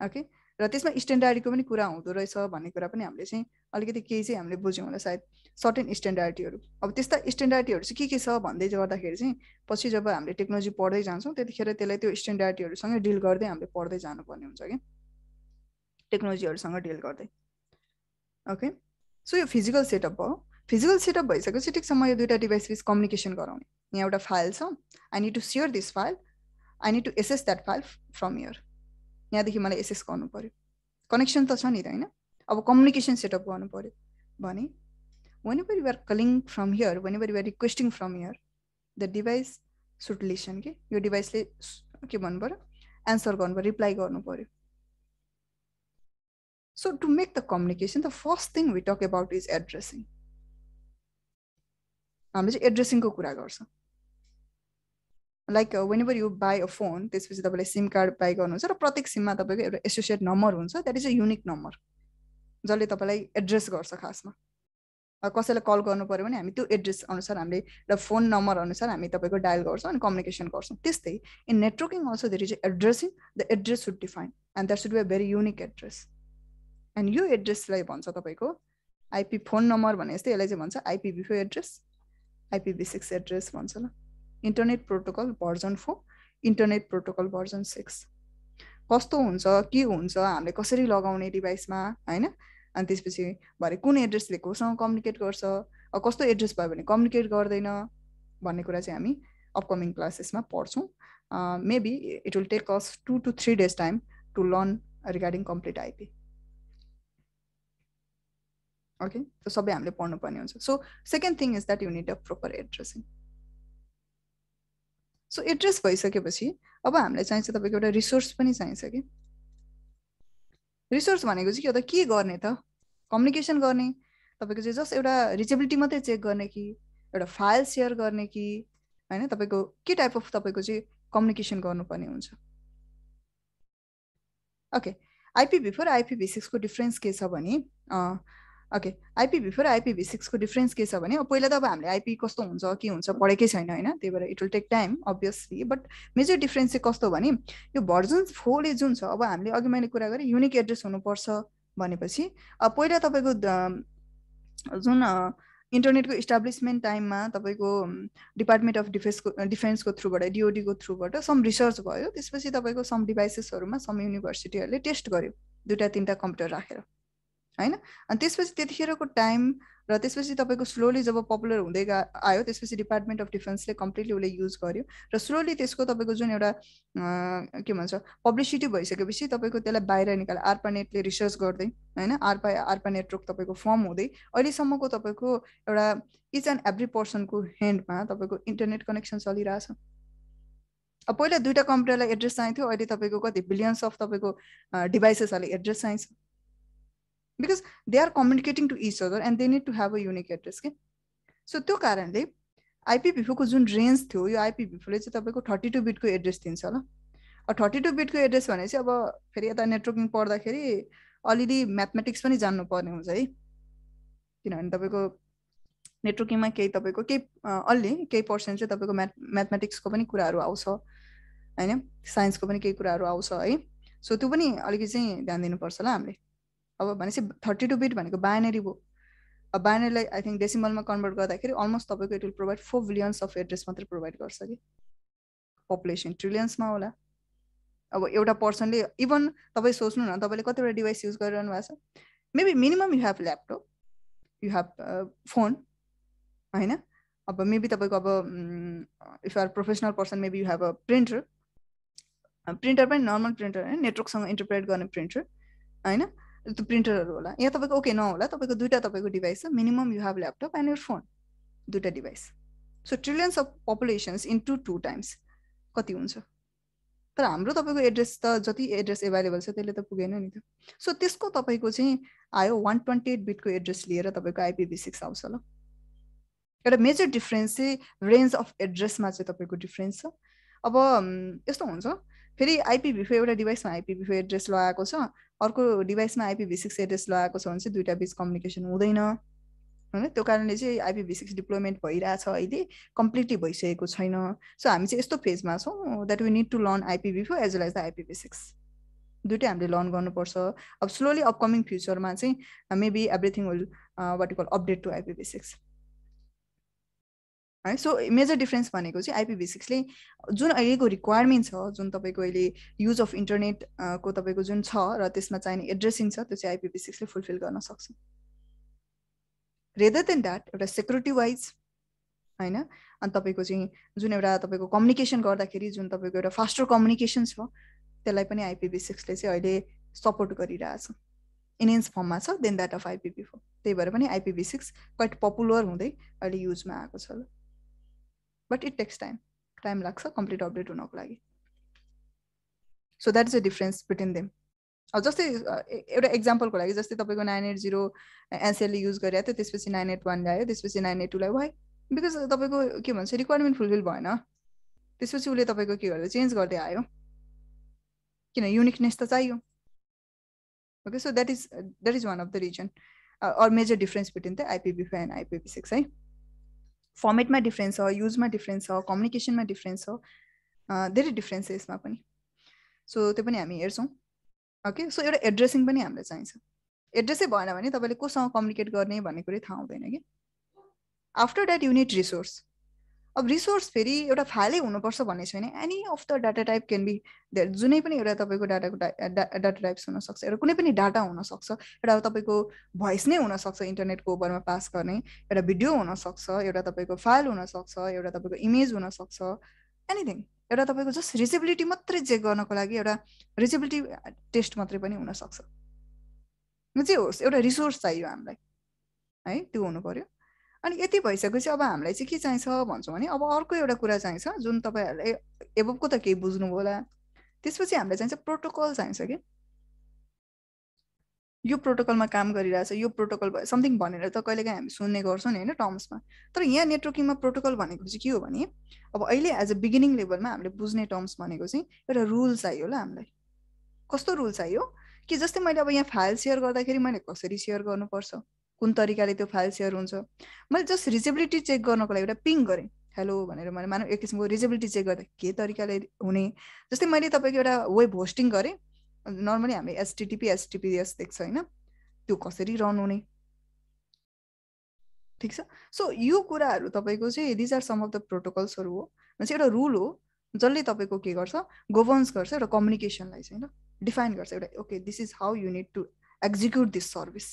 ओके, र त्यसमा स्ट्यान्डर्डको पनि कुरा हुँदो रहेछ भन्ने कुरा पनि हामीले चाहिँ अलिकति केही चाहिँ हामीले बुझ्यौँ होला सायद, सर्टेन स्ट्यान्डर्डहरू। अब त्यस्ता स्ट्यान्डर्डहरू चाहिँ के छ भन्दै गर्दाखेरि चाहिँ पछि जब हामीले टेक्नोलोजी पढ्दै जान्छौँ त्यतिखेर त्यसलाई त्यो स्ट्यान्डर्डहरूसँग डिल गर्दै हामीले पढ्दै जानुपर्ने हुन्छ कि टेक्नोलोजीहरूसँग डिल गर्दै। ओके, सो यो फिजिकल सेटअप भयो। फिजिकल सेटअप भइसकेपछि ठिक छ, म यो दुईवटा डिभाइस बिच कम्युनिकेसन गराउने, यहाँ एउटा फाइल छ, I need to share this file, I need to access that file from here. यहाँदेखि मलाई एसेस गर्नु पर्यो, कनेक्सन त छ नि त होइन। अब कम्युनिकेसन सेटअप गर्नु पर्यो भने whenever you are calling from here, whenever you are requesting from here, the device should listen के यो डिभाइसले के भन्नु पर्यो, एन्सर गर्नु पर्यो, रिप्लाई गर्नु पर्यो। So to make the communication the first thing we talk about is addressing. हामीले चाहिँ एड्रेसिङको कुरा गर्छ। Like whenever you buy a phone, त्यसपछि तपाईँले सिम कार्ड बाई गर्नुहुन्छ र प्रत्येक सिममा तपाईँको एउटा एसोसिएट नम्बर हुन्छ, that is a unique number जसले तपाईँलाई एड्रेस गर्छ खासमा। कसैलाई कल गर्नु पर्यो भने हामी त्यो एड्रेस अनुसार हामीले एउटा फोन नम्बर अनुसार हामी तपाईँको डायल गर्छौँ अनि कम्युनिकेसन गर्छौँ। त्यस्तै in networking also there is addressing, the address should define and that should be a very unique address. And यो एड्रेसलाई भन्छ तपाईँको आइपी फोन नम्बर भने जस्तै यसलाई चाहिँ भन्छ IPv4 एड्रेस, IPv6 एड्रेस भन्छ ल। Internet protocol version 4, internet protocol version 6 कस्तो हुन्छ के हुन्छ, हामीले कसरी लगाउने डिभाइसमा होइन, अनि त्यसपछि भरे कुन एड्रेसले कोसँग कम्युनिकेट गर्छ, कस्तो एड्रेस भयो भने कम्युनिकेट गर्दैन भन्ने कुरा चाहिँ हामी अपकमिङ क्लासेसमा पढ्छौँ। Maybe it will take us 2 to 3 days time to learn regarding complete IP. Okay, त्यो सबै हामीले पढ्नुपर्ने हुन्छ। So second thing is that you need a proper addressing. So address भइसकेपछि अब हामीलाई चाहिन्छ तपाईँको एउटा रिसोर्स पनि चाहिन्छ कि। रिसोर्स भनेको चाहिँ के हो त, के गर्ने त, कम्युनिकेसन गर्ने तपाईँको चाहिँ जस्ट एउटा रिचेबिलिटी मात्रै चेक गर्ने कि एउटा फाइल सेयर गर्ने कि होइन, तपाईँको के टाइप अफ तपाईँको चाहिँ कम्युनिकेसन गर्नुपर्ने हुन्छ। ओके, IPv4 IPv6 को डिफरेन्स के छ भने ओके, IPv4 IPv6 को डिफरेन्स के छ भने पहिला त अब हामीले आइपी कस्तो हुन्छ के हुन्छ पढेकै छैन होइन, त्यही भएर it will take time obviously. But major difference चाहिँ कस्तो भने यो भर्जन 4 जुन छ, अब हामीले अघि मैले कुरा गरेँ युनिक एड्रेस हुनुपर्छ भनेपछि पहिला तपाईँको जुन इन्टरनेटको इस्टाब्लिसमेन्ट टाइममा तपाईँको डिपार्टमेन्ट अफ डिफेन्सको थ्रुबाट DOD को थ्रुबाट सम रिसर्च भयो। त्यसपछि तपाईँको सम डिभाइसेसहरूमा सम युनिभर्सिटीहरूले टेस्ट गर्यो 2-3टा कम्प्युटर राखेर होइन। अनि त्यसपछि त्यतिखेरको टाइम र त्यसपछि तपाईँको स्लोली जब पपुलर हुँदै आयो त्यसपछि डिपार्टमेन्ट अफ डिफेन्सले कम्प्लिटली उसले युज गर्यो र स्लोली त्यसको तपाईँको जुन एउटा के भन्छ पब्लिसिटी भइसकेपछि तपाईँको त्यसलाई बाहिर निकाल्यो आर्पानेटले रिसर्च गर्दै होइन आर्पा नेटवर्क तपाईँको फर्म हुँदै अहिलेसम्मको तपाईँको एउटा इच एन्ड एभ्री पर्सनको ह्यान्डमा तपाईँको इन्टरनेट कनेक्सन चलिरहेछ। अब पहिला 2टा कम्प्युटरलाई एड्रेस चाहिन्थ्यो, अहिले तपाईँको कति बिलियन्स अफ तपाईँको डिभाइसेसहरूलाई एड्रेस चाहिन्छ because they are communicating to each other and they need to have a unique address के। सो त्यो कारणले आइपिभी4को जुन रेन्ज थियो यो आइपिभी4ले चाहिँ तपाईँको 32 बिटको एड्रेस दिन्छ ल। 32 बिटको एड्रेस भने चाहिँ अब फेरि यता नेटवर्किङ पढ्दाखेरि अलिअलि म्याथमेटिक्स पनि जान्नुपर्ने हुन्छ है, किनभने तपाईँको नेटवर्किङमा केही तपाईँको केही पर्सेन्ट चाहिँ तपाईँको म्याथमेटिक्सको पनि कुराहरू आउँछ होइन, साइन्सको पनि केही कुराहरू आउँछ है। सो त्यो पनि अलिकति चाहिँ ध्यान दिनुपर्छ ल हामीले। अब भनेपछि 32 बिट भनेको बाइनरी भयो। अब बाइनरीलाई आई थिङ्क डेसिमलमा कन्भर्ट गर्दाखेरि अलमोस्ट तपाईँको it will provide 4 billions of address मात्रै प्रोभाइड गर्छ कि, पपुलेसन ट्रिलियन्समा होला। अब एउटा पर्सनले इभन तपाईँ सोच्नु न तपाईँले कतिवटा डिभाइस युज गरिरहनु भएको छ, maybe minimum you have laptop, you have phone होइन। अब मेबी तपाईँको अब if are professional person maybe you have a printer, printer पनि नर्मल प्रिन्टर होइन, नेटवर्कसँग इन्टरप्रेट गर्ने प्रिन्टर होइन, त्यो प्रिन्टरहरू होला। यहाँ तपाईँको ओके नहोला, तपाईँको 2टा तपाईँको डिभाइस छ, minimum you have laptop and your phone, 2टा device. So trillions of populations into 2 times कति हुन्छ। तर हाम्रो तपाईँको एड्रेस त जति एड्रेस एभाइलेबल छ त्यसले त पुगेन नि त। सो त्यसको तपाईँको चाहिँ आयो 128 बिटको एड्रेस लिएर तपाईँको आइपिभी6 आउँछ ल। एउटा मेजर डिफ्रेन्स चाहिँ रेन्ज अफ एड्रेसमा चाहिँ तपाईँको डिफ्रेन्स छ। अब यस्तो हुन्छ फेरि आइपिभी4 एउटा डिभाइसमा आइपिभी4 एड्रेस लगाएको छ, अर्को डिभाइसमा आइपिभी6 एड्रेस लगाएको छ भने चाहिँ 2टा बिच कम्युनिकेसन हुँदैन होइन। त्यो कारणले चाहिँ आइपिभी6 डिप्लोयमेन्ट भइरहेछ, अहिले कम्प्लिटली भइसकेको छैन। सो हामी चाहिँ यस्तो फेजमा छौँ that we need to learn IPv4 as well as the IPv6, 2टै हामीले लर्न गर्नुपर्छ। अब स्लोली अपकमिङ फ्युचरमा चाहिँ maybe everything will what you call update to IPv6 है। सो मेजर डिफ्रेन्स भनेको चाहिँ आइपिभी6ले जुन अहिलेको रिक्वायरमेन्ट छ, जुन तपाईँको अहिले युज अफ इन्टरनेट को तपाईँको जुन छ र त्यसमा चाहिने एड्रेसिङ छ त्यो चाहिँ आइपिभी6ले फुलफिल गर्न सक्छ। रेदर देन द्याट एउटा सेक्युरिटी वाइज होइन, अनि तपाईँको चाहिँ जुन एउटा तपाईँको कम्युनिकेसन गर्दाखेरि जुन तपाईँको एउटा फास्टर कम्युनिकेसन छ त्यसलाई पनि आइपिभी6ले चाहिँ अहिले सपोर्ट गरिरहेछ, इन्हेन्स फर्ममा छ देन द्याट अफ आइपिभी4। त्यही भएर पनि आइपिभी6 क्वाइट पपुलर हुँदै अहिले युजमा आएको छ ल। बट इट टेक्स टाइम लाग्छ कम्प्लिट अपडेट हुनको लागि। So that is a difference between them. अब जस्तै एउटा एक्जाम्पलको लागि जस्तै तपाईँको 980 एनसेलले युज गरिरहेको थियो, त्यसपछि 981 ल्यायो, त्यसपछि 982 ल्यायो, वाइ बिकज तपाईँको के भन्छ रिक्वायरमेन्ट फुलफिल भएन, त्यसपछि उसले तपाईँको के गर्दै चेन्ज गर्दै आयो, किन युनिकनेस त चाहियो। Okay, so that is one of the reason or major difference between the IPv4 and IPv6 है। फर्मेटमा डिफ्रेन्स छ, युजमा डिफ्रेन्स छ, कम्युनिकेसनमा डिफ्रेन्स छ, धेरै डिफ्रेन्स छ यसमा पनि। सो त्यो पनि हामी हेर्छौँ। ओके, सो एउटा एड्रेसिङ पनि हामीलाई चाहिन्छ। एड्रेसै भएन भने तपाईँले कोसँग कम्युनिकेट गर्ने भन्ने कुरै थाहा हुँदैन कि। After that unit resource. अब रिसोर्स फेरि एउटा फाइलै हुनुपर्छ भन्ने छैन, any of the data type can be there. जुनै पनि एउटा तपाईँको डाटा टाइप्स हुनसक्छ, एउटा कुनै पनि डाटा हुनसक्छ, एउटा तपाईँको भोइस नै हुनसक्छ इन्टरनेटको ओभरमा पास गर्ने, एउटा भिडियो हुनसक्छ, एउटा तपाईँको फाइल हुनसक्छ, एउटा तपाईँको इमेज हुनसक्छ, एनिथिङ। एउटा तपाईँको जस्ट रिचेबिलिटी मात्रै चेक गर्नको लागि एउटा रिचेबिलिटी टेस्ट मात्रै पनि हुनसक्छ। जे होस् एउटा रिसोर्स चाहियो हामीलाई है, त्यो हुनु पर्यो। अनि यति भइसकेपछि अब हामीलाई चाहिँ के चाहिन्छ भन्छौँ भने अब अर्को एउटा कुरा चाहिन्छ जुन तपाईँहरूले एबभको त केही बुझ्नुभयो होला, त्यसपछि हामीलाई चाहिन्छ प्रोटोकल चाहिन्छ कि यो प्रोटोकलमा काम गरिरहेछ, यो प्रोटोकल समथिङ भनेर त कहिलेकाहीँ हामी सुन्ने गर्छौँ नि होइन टर्म्समा। तर यहाँ नेटवर्किङमा प्रोटोकल भनेको चाहिँ के हो भने अब अहिले एज अ बिगिनिङ लेभलमा हामीले बुझ्ने टर्म्स भनेको चाहिँ एउटा रुल चाहियो ल हामीलाई। कस्तो रुल चाहियो कि जस्तै मैले अब यहाँ फाइल सेयर गर्दाखेरि मैले कसरी सेयर गर्नुपर्छ, कुन तरिकाले त्यो फाइल सेयर हुन्छ। मैले जस्ट रिचेबिलिटी चेक गर्नको लागि एउटा पिङ गरेँ हेलो भनेर, मैले मानव एक किसिमको रिचेबिलिटी चेक गर्दा के तरिकाले हुने। जस्तै मैले तपाईँको एउटा वेब होस्टिङ गरेँ, नर्मली हामीले एचटिटिपी एचटिटिपिएस देख्छ होइन, त्यो कसरी रन हुने, ठिक छ। सो यो कुराहरू तपाईँको चाहिँ these are some of the प्रोटोकल्सहरू हो, चाहिँ एउटा रुल हो जसले तपाईँको के गर्छ गभर्न्स गर्छ एउटा कम्युनिकेसनलाई चाहिँ होइन, डिफाइन गर्छ एउटा okay this is how you need to execute this service.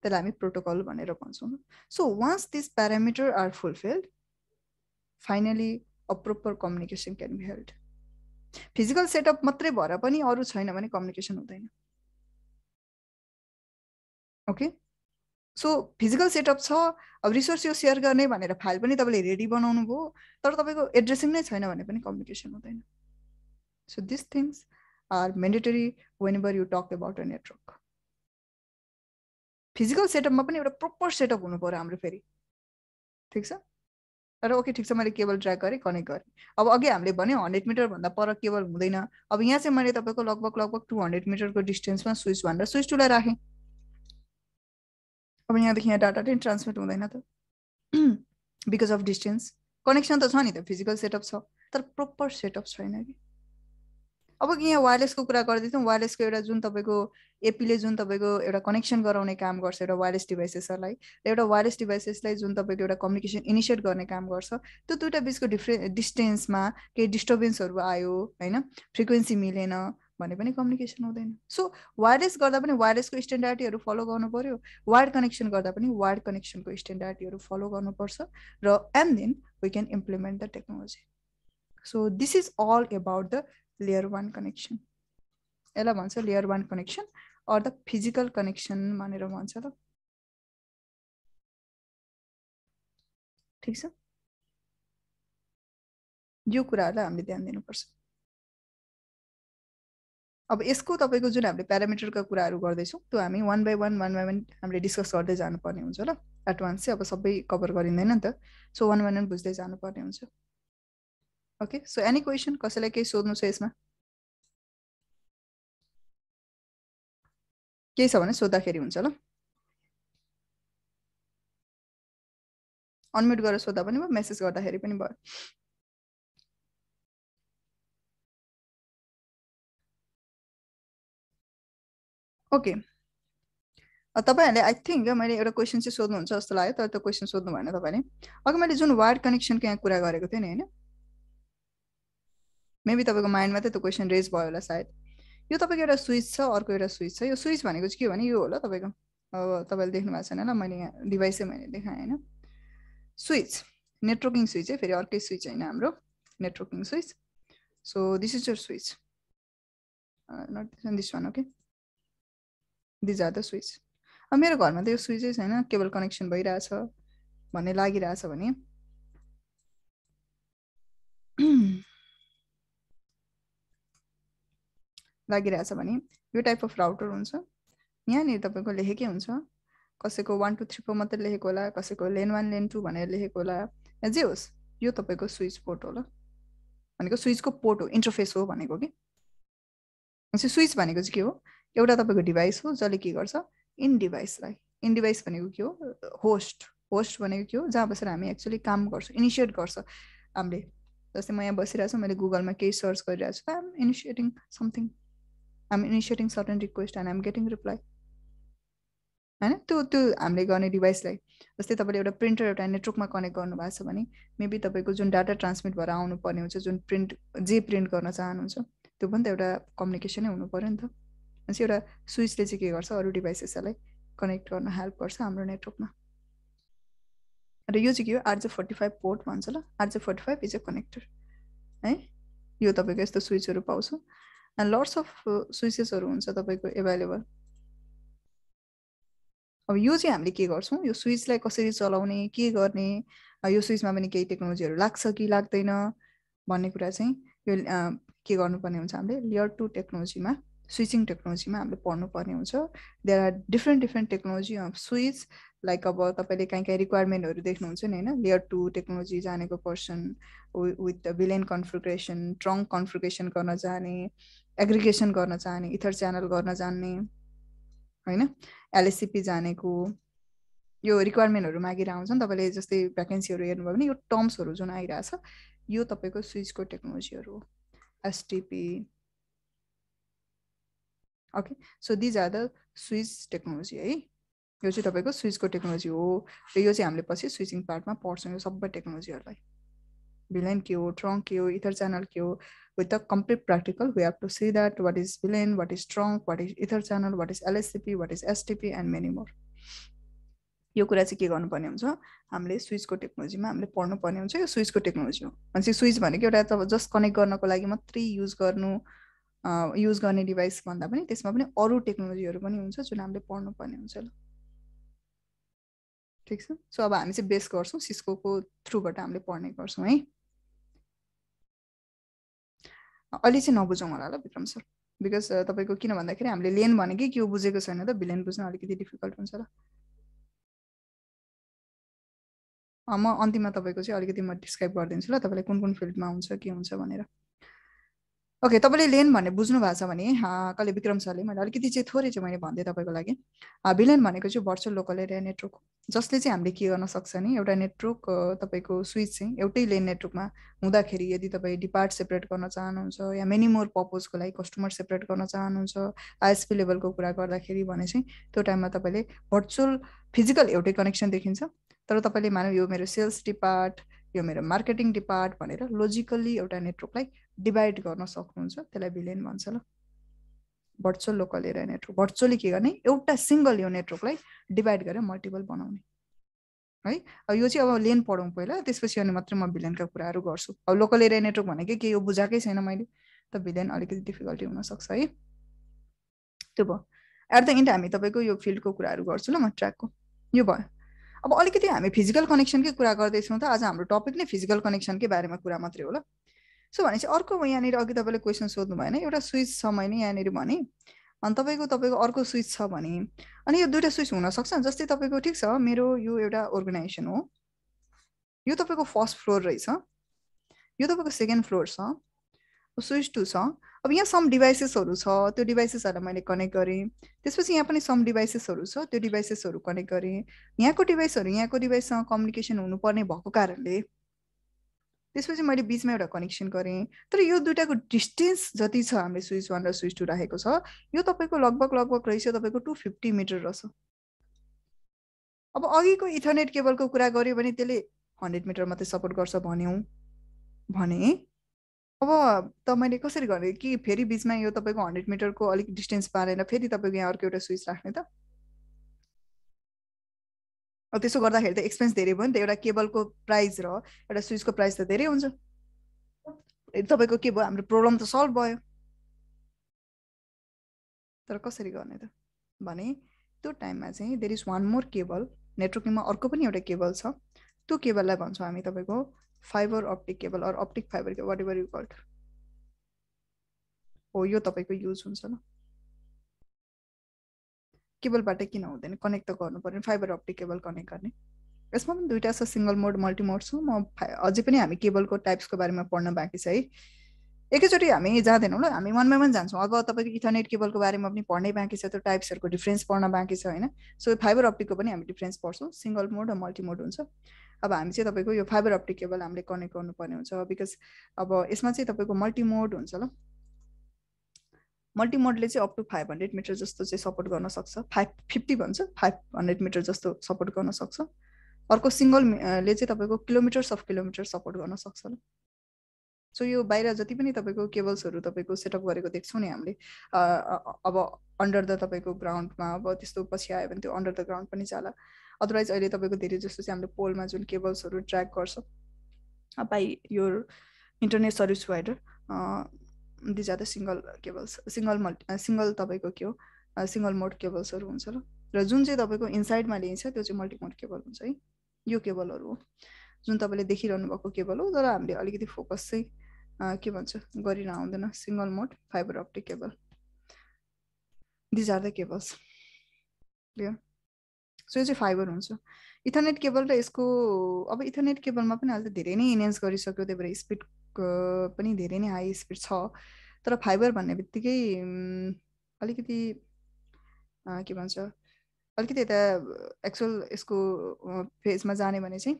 त्यसलाई हामी प्रोटोकल भनेर भन्छौँ। So once this parameter are fulfilled, finally a proper communication can be held. Physical setup मात्रै भएर पनि अरू छैन भने कम्युनिकेसन हुँदैन। ओके, सो फिजिकल सेटअप छ, अब रिसोर्स यो सेयर गर्ने भनेर फाइल पनि तपाईँले रेडी बनाउनु भयो, तर तपाईँको एड्रेसिङ नै छैन भने पनि कम्युनिकेसन हुँदैन। So this things are mandatory whenever you talk about a network. Physical सेटअपमा पनि एउटा प्रोपर सेटअप हुनु पर्यो हाम्रो फेरि, ठिक छ। तर ओके ठिक छ, मैले केबल ड्र्याग गरेँ, कनेक्ट गरेँ। अब अघि हामीले भन्यो 100 मिटरभन्दा पर केबल हुँदैन। अब यहाँ चाहिँ मैले तपाईँको लगभग 200 मिटरको डिस्टेन्समा स्विच भनेर स्विच टुलाई राखेँ। अब यहाँदेखि यहाँ डाटा चाहिँ ट्रान्समिट हुँदैन त, बिकज अफ डिस्टेन्स। कनेक्सन त छ नि त, फिजिकल सेटअप छ, तर प्रोपर सेटअप छैन कि। अब यहाँ वायरलेसको कुरा गर्दैछौँ, वायरलेसको एउटा जुन तपाईँको एपीले जुन तपाईँको एउटा कनेक्सन गराउने काम गर्छ एउटा वायरलेस डिभाइसेसहरूलाई, र एउटा वायरलेस डिभाइसेसलाई जुन तपाईँको एउटा कम्युनिकेसन इनिसिएट गर्ने काम गर्छ, त्यो दुइटा बिचको डिस्टेन्समा केही डिस्टर्बेन्सहरू आयो होइन, फ्रिक्वेन्सी मिलेन भने पनि कम्युनिकेसन हुँदैन। सो वायरलेस गर्दा पनि वायरलेसको स्ट्यान्डर्डहरू फलो गर्नु पर्यो, वायर्ड कनेक्सन गर्दा पनि वायर्ड कनेक्सनको स्ट्यान्डर्डहरू फलो गर्नुपर्छ, र and then we can implement the technology. So this is all about the layer 1 connection. यसलाई भन्छ layer 1 connection or the physical connection भनेर भन्छ ल, ठिक छ। यो कुराहरूलाई हामीले ध्यान दिनुपर्छ। अब यसको तपाईँको जुन हामीले प्यारामिटरका कुराहरू गर्दैछौँ त्यो हामी one by one हामीले डिस्कस गर्दै जानुपर्ने हुन्छ ल। एडभान्स चाहिँ अब सबै कभर गरिँदैन नि त, सो one by one बुझ्दै जानुपर्ने हुन्छ। ओके, सो एनी क्वेसन, कसैलाई केही सोध्नु छ यसमा? केही छ भने सोद्धाखेरि हुन्छ ल, अनम्युट गरेर सोद्धा पनि भयो, मेसेज गर्दाखेरि पनि भयो। ओके, तपाईँहरूले आई थिङ्क मैले एउटा क्वेसन चाहिँ सोध्नुहुन्छ जस्तो लाग्यो, तर त्यो क्वेसन सोध्नु भएन तपाईँले। अघि मैले जुन वायर्ड कनेक्सनको यहाँ कुरा गरेको थिएँ नि होइन, मेबी तपाईँको माइन्डमा चाहिँ त्यो क्वेसन रेज भयो होला सायद। यो तपाईँको एउटा स्विच छ, अर्को एउटा स्विच छ। यो स्विच भनेको चाहिँ के हो भने यो होला तपाईँको, अब तपाईँले देख्नु भएको छैन ल, मैले यहाँ डिभाइसै मैले देखाएँ होइन। स्विच, नेटवर्किङ स्विच है, फेरि अर्कै स्विच होइन हाम्रो, networking switch. So this is your switch, not this one, okay, these are the switch. अब मेरो घरमा त यो स्विचै छैन, केबल कनेक्सन भइरहेछ भन्ने लागिरहेछ भने लागिरहेछ भने यो टाइप अफ राउटर हुन्छ। यहाँनिर तपाईँको लेखेकै हुन्छ, कसैको 1 2 3 4 मात्रै लेखेको होला, कसैको लेन 1 लेन 2 भनेर लेखेको होला, जे होस् यो तपाईँको स्विच पोर्ट होला, भनेको स्विचको पोर्ट हो, इन्टरफेस हो भनेको कि। स्विच भनेको चाहिँ के हो, एउटा तपाईँको डिभाइस हो जसले के गर्छ, इन डिभाइसलाई, इन डिभाइस भनेको के हो, होस्ट, होस्ट भनेको के हो, जहाँ बसेर हामी एक्चुअली काम गर्छौँ, इनिसिएट गर्छ हामीले। जस्तै म यहाँ बसिरहेको छु, मैले गुगलमा केही सर्च गरिरहेको छु, I'm initiating something, I'm initiating certain request and I'm getting reply होइन। त्यो हामीले गर्ने डिभाइसलाई, जस्तै तपाईँले एउटा प्रिन्टर एउटा नेटवर्कमा कनेक्ट गर्नुभएको छ भने मेबी तपाईँको जुन डाटा ट्रान्समिट भएर आउनुपर्ने हुन्छ, जुन जे प्रिन्ट गर्न चाहनुहुन्छ त्यो पनि त एउटा कम्युनिकेसनै हुनु पऱ्यो नि त। भनेपछि एउटा स्विचले चाहिँ के गर्छ, अरू डिभाइसेसहरूलाई कनेक्ट गर्न हेल्प गर्छ हाम्रो नेटवर्कमा। र यो चाहिँ के हो, RJ45 पोर्ट भन्छ ल, RJ45 इज अ कनेक्टर है। यो तपाईँको यस्तो स्विचहरू पाउँछ, एन्ड लट्स अफ स्विचेसहरू हुन्छ तपाईँको एभाइलेबल। अब यो चाहिँ हामीले के गर्छौँ, यो स्विचलाई कसरी चलाउने, के गर्ने, यो स्विचमा पनि केही टेक्नोलोजीहरू लाग्छ कि लाग्दैन भन्ने कुरा चाहिँ यो के गर्नुपर्ने हुन्छ, हामीले लेयर 2 टेक्नोलोजीमा, स्विचिङ टेक्नोलोजीमा हामीले पढ्नुपर्ने हुन्छ। There are different technology of switch, like अब तपाईँले कहीँ रिक्वायरमेन्टहरू देख्नुहुन्छ नि होइन, लेयर 2 टेक्नोलोजी जानेको person with VLAN configuration, trunk configuration गर्न जाने, एग्रिगेसन गर्न चाहने, इथर च्यानल गर्न जान्ने होइन, LSCP जानेको, यो रिक्वायरमेन्टहरू मागेर आउँछ नि। तपाईँले जस्तै भ्याकेन्सीहरू हेर्नुभयो भने यो टर्म्सहरू जुन आइरहेछ यो तपाईँको स्विचको टेक्नोलोजीहरू हो, STP। Okay, so these are the switch technology है, यो चाहिँ तपाईँको स्विचको टेक्नोलोजी हो। र यो चाहिँ हामीले पछि स्विचिङ पार्टमा पढ्छौँ यो सबै टेक्नोलोजीहरूलाई, भिलेन के हो, ट्रङ्क के हो, इथर च्यानल के हो, with the complete practical we have to see that what is VLAN, what is trunk, what is ether channel, what is LSCP, what is STP and many more. यो कुरा चाहिँ के गर्नुपर्ने हुन्छ, हामीले स्विचको टेक्नोलोजीमा हामीले पढ्नुपर्ने हुन्छ। यो स्विचको टेक्नोलोजी हो भनेपछि स्विच भनेको एउटा त जस्ट कनेक्ट गर्नको लागि मात्रै युज गर्ने डिभाइस भन्दा पनि त्यसमा पनि अरू टेक्नोलोजीहरू पनि हुन्छ जुन हामीले पढ्नुपर्ने हुन्छ। ल ठिक छ। सो अब हामी चाहिँ बेस गर्छौँ सिस्कोको थ्रुबाट हामीले पढ्ने गर्छौँ है। अहिले चाहिँ नबुझौँ होला ल विक्रम सर, बिकज तपाईँको किन भन्दाखेरि हामीले लेन भनेकै के हो बुझेको छैन त, भिलेन बुझ्न अलिकति डिफिकल्ट हुन्छ ल। म अन्तिममा तपाईँको चाहिँ अलिकति म डिस्क्राइब गरिदिन्छु ल तपाईँलाई कुन कुन फिल्डमा हुन्छ के हुन्छ भनेर। ओके, तपाईँले लेन भन्ने बुझ्नु भएको छ भने कहिले विक्रम सरले मैले अलिकति चाहिँ थोरै चाहिँ मैले भनिदिएँ तपाईँको लागि। भिलेन भनेको चाहिँ भर्चुअल लोकल एरिया नेटवर्क हो, जसले चाहिँ हामीले के गर्न सक्छ नि, एउटा नेटवर्क तपाईँको स्विच चाहिँ एउटै लेन नेटवर्कमा हुँदाखेरि यदि तपाईँ डिपार्ट सेपरेट गर्न चाहनुहुन्छ या मेनी मोर पर्पजको लागि कस्टमर सेपरेट गर्न चाहनुहुन्छ, आइएसपी लेभलको कुरा गर्दाखेरि भने चाहिँ त्यो टाइममा तपाईँले भर्चुअल फिजिकल एउटै कनेक्सन देखिन्छ, तर तपाईँले मानव यो मेरो सेल्स डिपार्ट, यो मेरो मार्केटिङ डिपार्ट भनेर लोजिकल्ली एउटा नेटवर्कलाई डिभाइड गर्न सक्नुहुन्छ, त्यसलाई भिलेन भन्छ ल। Virtual local area network virtually के गर्ने, एउटा सिङ्गल यो नेटवर्कलाई डिभाइड गरेर मल्टिपल बनाउने है। अब यो चाहिँ अब लेन पढौँ पहिला, त्यसपछि अनि मात्रै म भिलेनका कुराहरू गर्छु। अब लोकल एरिया नेटवर्क भनेकै के यो बुझाएकै छैन मैले त भिलेन अलिकति डिफिकल्टी हुनसक्छ है। त्यो भयो। एट द एन्ड हामी तपाईँको यो फिल्डको कुराहरू गर्छु ल म ट्र्याकको। यो भयो। अब अलिकति हामी फिजिकल कनेक्सनकै कुरा गर्दैछौँ त, आज हाम्रो टपिक नै फिजिकल कनेक्सनकै बारेमा कुरा मात्रै हो ल। सो भनेपछि अर्को यहाँनिर अघि तपाईँले क्वेसन सोध्नु भएन, एउटा स्विच छ मैले यहाँनिर भने, अनि तपाईँको अर्को स्विच छ भने, अनि यो दुईवटा स्विच हुनसक्छ। जस्तै तपाईँको ठिक छ मेरो यो एउटा अर्गनाइजेसन हो, यो तपाईँको फर्स्ट फ्लोर रहेछ, यो तपाईँको सेकेन्ड फ्लोर छ, स्विच 2 छ। अब यहाँ सम डिभाइसेसहरू छ, त्यो डिभाइसेसहरूलाई मैले कनेक्ट गरेँ, त्यसपछि यहाँ पनि सम डिभाइसेसहरू छ, त्यो डिभाइसेसहरू कनेक्ट गरेँ। यहाँको डिभाइसहरू यहाँको डिभाइससँग कम्युनिकेसन हुनुपर्ने भएको कारणले त्यसपछि मैले बिचमा एउटा कनेक्सन गरेँ, तर यो दुइटाको डिस्टेन्स जति छ हामीले स्विच 1 र स्विच 2 राखेको छ, यो तपाईँको लगभग रहेछ तपाईँको 250 मिटर रहेछ। अब अघिको इथरनेट केबलको कुरा गऱ्यो भने त्यसले 100 मिटर मात्रै सपोर्ट गर्छ भन्यौँ भने, अब त मैले कसरी गरेँ कि फेरि बिचमा यो तपाईँको 100 मिटरको अलिक डिस्टेन्स पारेर फेरि तपाईँको यहाँ अर्को एउटा स्विच राख्ने त। त्यसो गर्दाखेरि त एक्सपेन्स धेरै भयो नि त, एउटा केबलको प्राइस र एउटा स्विचको प्राइस त धेरै हुन्छ। तपाईँको के भयो, हाम्रो प्रब्लम त सल्भ भयो। तर कसरी गर्ने त भने त्यो टाइममा चाहिँ there is one more cable, नेटवर्किङमा अर्को पनि एउटा केबल छ, त्यो केबललाई भन्छौँ हामी तपाईँको fibre optic cable or optic fibre cable, whatever you call हो। यो तपाईँको युज हुन्छ ल। केबलबाट किन हुँदैन, कनेक्ट त गर्नु पर्यो, फाइबर अप्टिक केबल कनेक्ट गर्ने। यसमा पनि दुईवटा छ, सिङ्गल मोड मल्टी मोड छ। म अझै पनि हामी केबलको टाइप्सको बारेमा पढ्न बाँकी छ है, एकैचोटि हामी जाँदैनौँ ल, हामी वान बाई वान जान्छौँ। अब तपाईँको इथरनेट केबलको बारेमा पनि पढ्नै बाँकी छ, त्यो टाइप्सहरूको डिफ्रेन्स पढ्न बाँकी छ होइन। सो फाइबर अप्टिकको पनि हामी डिफ्रेन्स पढ्छौँ, सिङ्गल मोड र मल्टी मोड हुन्छ। अब हामी चाहिँ तपाईँको यो फाइबर अप्टिक केबल हामीले कनेक्ट गर्नुपर्ने हुन्छ, बिकज अब यसमा चाहिँ तपाईँको मल्टी मोड हुन्छ ल। मल्टी मोडले चाहिँ अप टु 500 मिटर जस्तो चाहिँ सपोर्ट गर्न सक्छ, 550 भन्छ, 500 मिटर जस्तो सपोर्ट गर्न सक्छ। अर्को सिङ्गलले चाहिँ तपाईँको किलोमिटर्स अफ किलोमिटर सपोर्ट गर्न सक्छ ल। सो यो बाहिर जति पनि तपाईँको केबल्सहरू तपाईँको सेटअप गरेको देख्छौँ नि हामीले, अब अन्डर द तपाईँको ग्राउन्डमा, अब त्यस्तो पछि आयो भने त्यो अन्डर द ग्राउन्ड पनि जाला। अदरवाइज अहिले तपाईँको धेरै जस्तो चाहिँ हामीले पोलमा जुन केबल्सहरू ट्र्याक गर्छ बाई यो internet service provider, these are the single cables, single तपाईँको के हो सिङ्गल मोड केबल्सहरू हुन्छ ल। र जुन चाहिँ तपाईँको इनसाइडमा लिन्छ त्यो चाहिँ मल्टी मोड केबल हुन्छ है। यो केबलहरू हो जुन तपाईँले देखिरहनु भएको केबल हो, तर हामीले अलिकति फोकस चाहिँ के भन्छ गरेर आउँदैन, single mode fibre optic cable, these are the cables clear. So यो चाहिँ फाइबर हुन्छ। इथरनेट केबल र यसको अब इथरनेट केबलमा पनि अहिले धेरै नै इन्हेन्स गरिसक्यो, त्यही भएर स्पिड पनि धेरै नै हाई स्पिड छ। तर फाइबर भन्ने बित्तिकै अलिकति के भन्छ अलिकति यता एक्चुअल यसको फेजमा जाने भने चाहिँ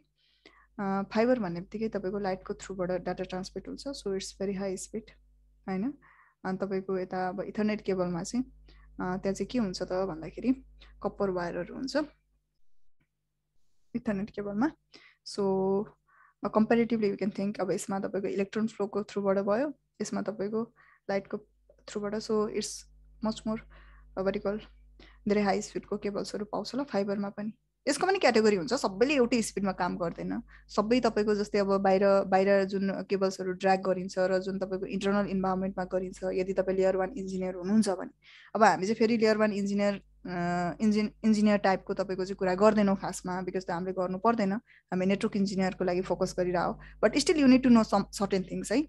फाइबर भन्ने बित्तिकै तपाईँको लाइटको थ्रुबाट डाटा ट्रान्समिट हुन्छ, so it's very high speed होइन। अनि तपाईँको यता अब इथरनेट केबलमा चाहिँ त्यहाँ चाहिँ के हुन्छ त भन्दाखेरि कप्पर वायरहरू हुन्छ इथरनेट केबलमा। So comparatively you can think अब यसमा तपाईँको इलेक्ट्रोन फ्लोको थ्रुबाट भयो, यसमा तपाईँको लाइटको थ्रुबाट, so it's much more vertical, धेरै हाई स्पिडको केबल्सहरू पाउँछ ल फाइबरमा पनि यसको पनि क्याटेगोरी हुन्छ, सबैले एउटै स्पिडमा काम गर्दैन। सबै तपाईँको जस्तै अब बाहिर बाहिर जुन केबल्सहरू ड्र्याग गरिन्छ र जुन तपाईँको इन्टरनल इन्भाइरोमेन्टमा गरिन्छ, यदि तपाईँ लेयर 1 इन्जिनियर हुनुहुन्छ भने, अब हामी चाहिँ फेरि लेयर 1 इन्जिनियर टाइपको तपाईँको चाहिँ कुरा गर्दैनौँ खासमा, बिकज त हामीले गर्नु पर्दैन, हामी नेटवर्क इन्जिनियरको लागि फोकस गरिरहौ, but still you need to know some certain things है।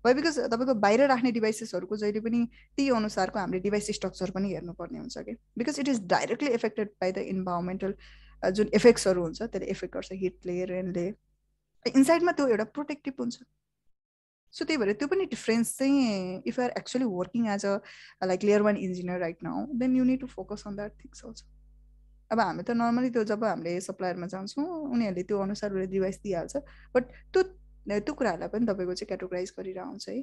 वाइ बिकज तपाईँको बाहिर राख्ने डिभाइसेसहरूको जहिले पनि त्यही अनुसारको हामीले डिभाइस स्ट्रक्चर पनि हेर्नुपर्ने हुन्छ कि, because it is directly affected by the environmental जुन इफेक्ट्सहरू हुन्छ त्यसले इफेक्ट गर्छ, हिटले, रेनले, इनसाइडमा त्यो एउटा प्रोटेक्टिभ हुन्छ। सो त्यही भएर त्यो पनि डिफ्रेन्स चाहिँ, if you are actually working as a like layer 1 engineer right now, then you need to focus on that things also. अब हामी त नर्मली त्यो जब हामीले सप्लायरमा जान्छौँ उनीहरूले त्यो अनुसार डिभाइस दिइहाल्छ, बट त्यो कुराहरूलाई पनि तपाईँको चाहिँ क्याटेगोराइज गरिरहेको हुन्छ है।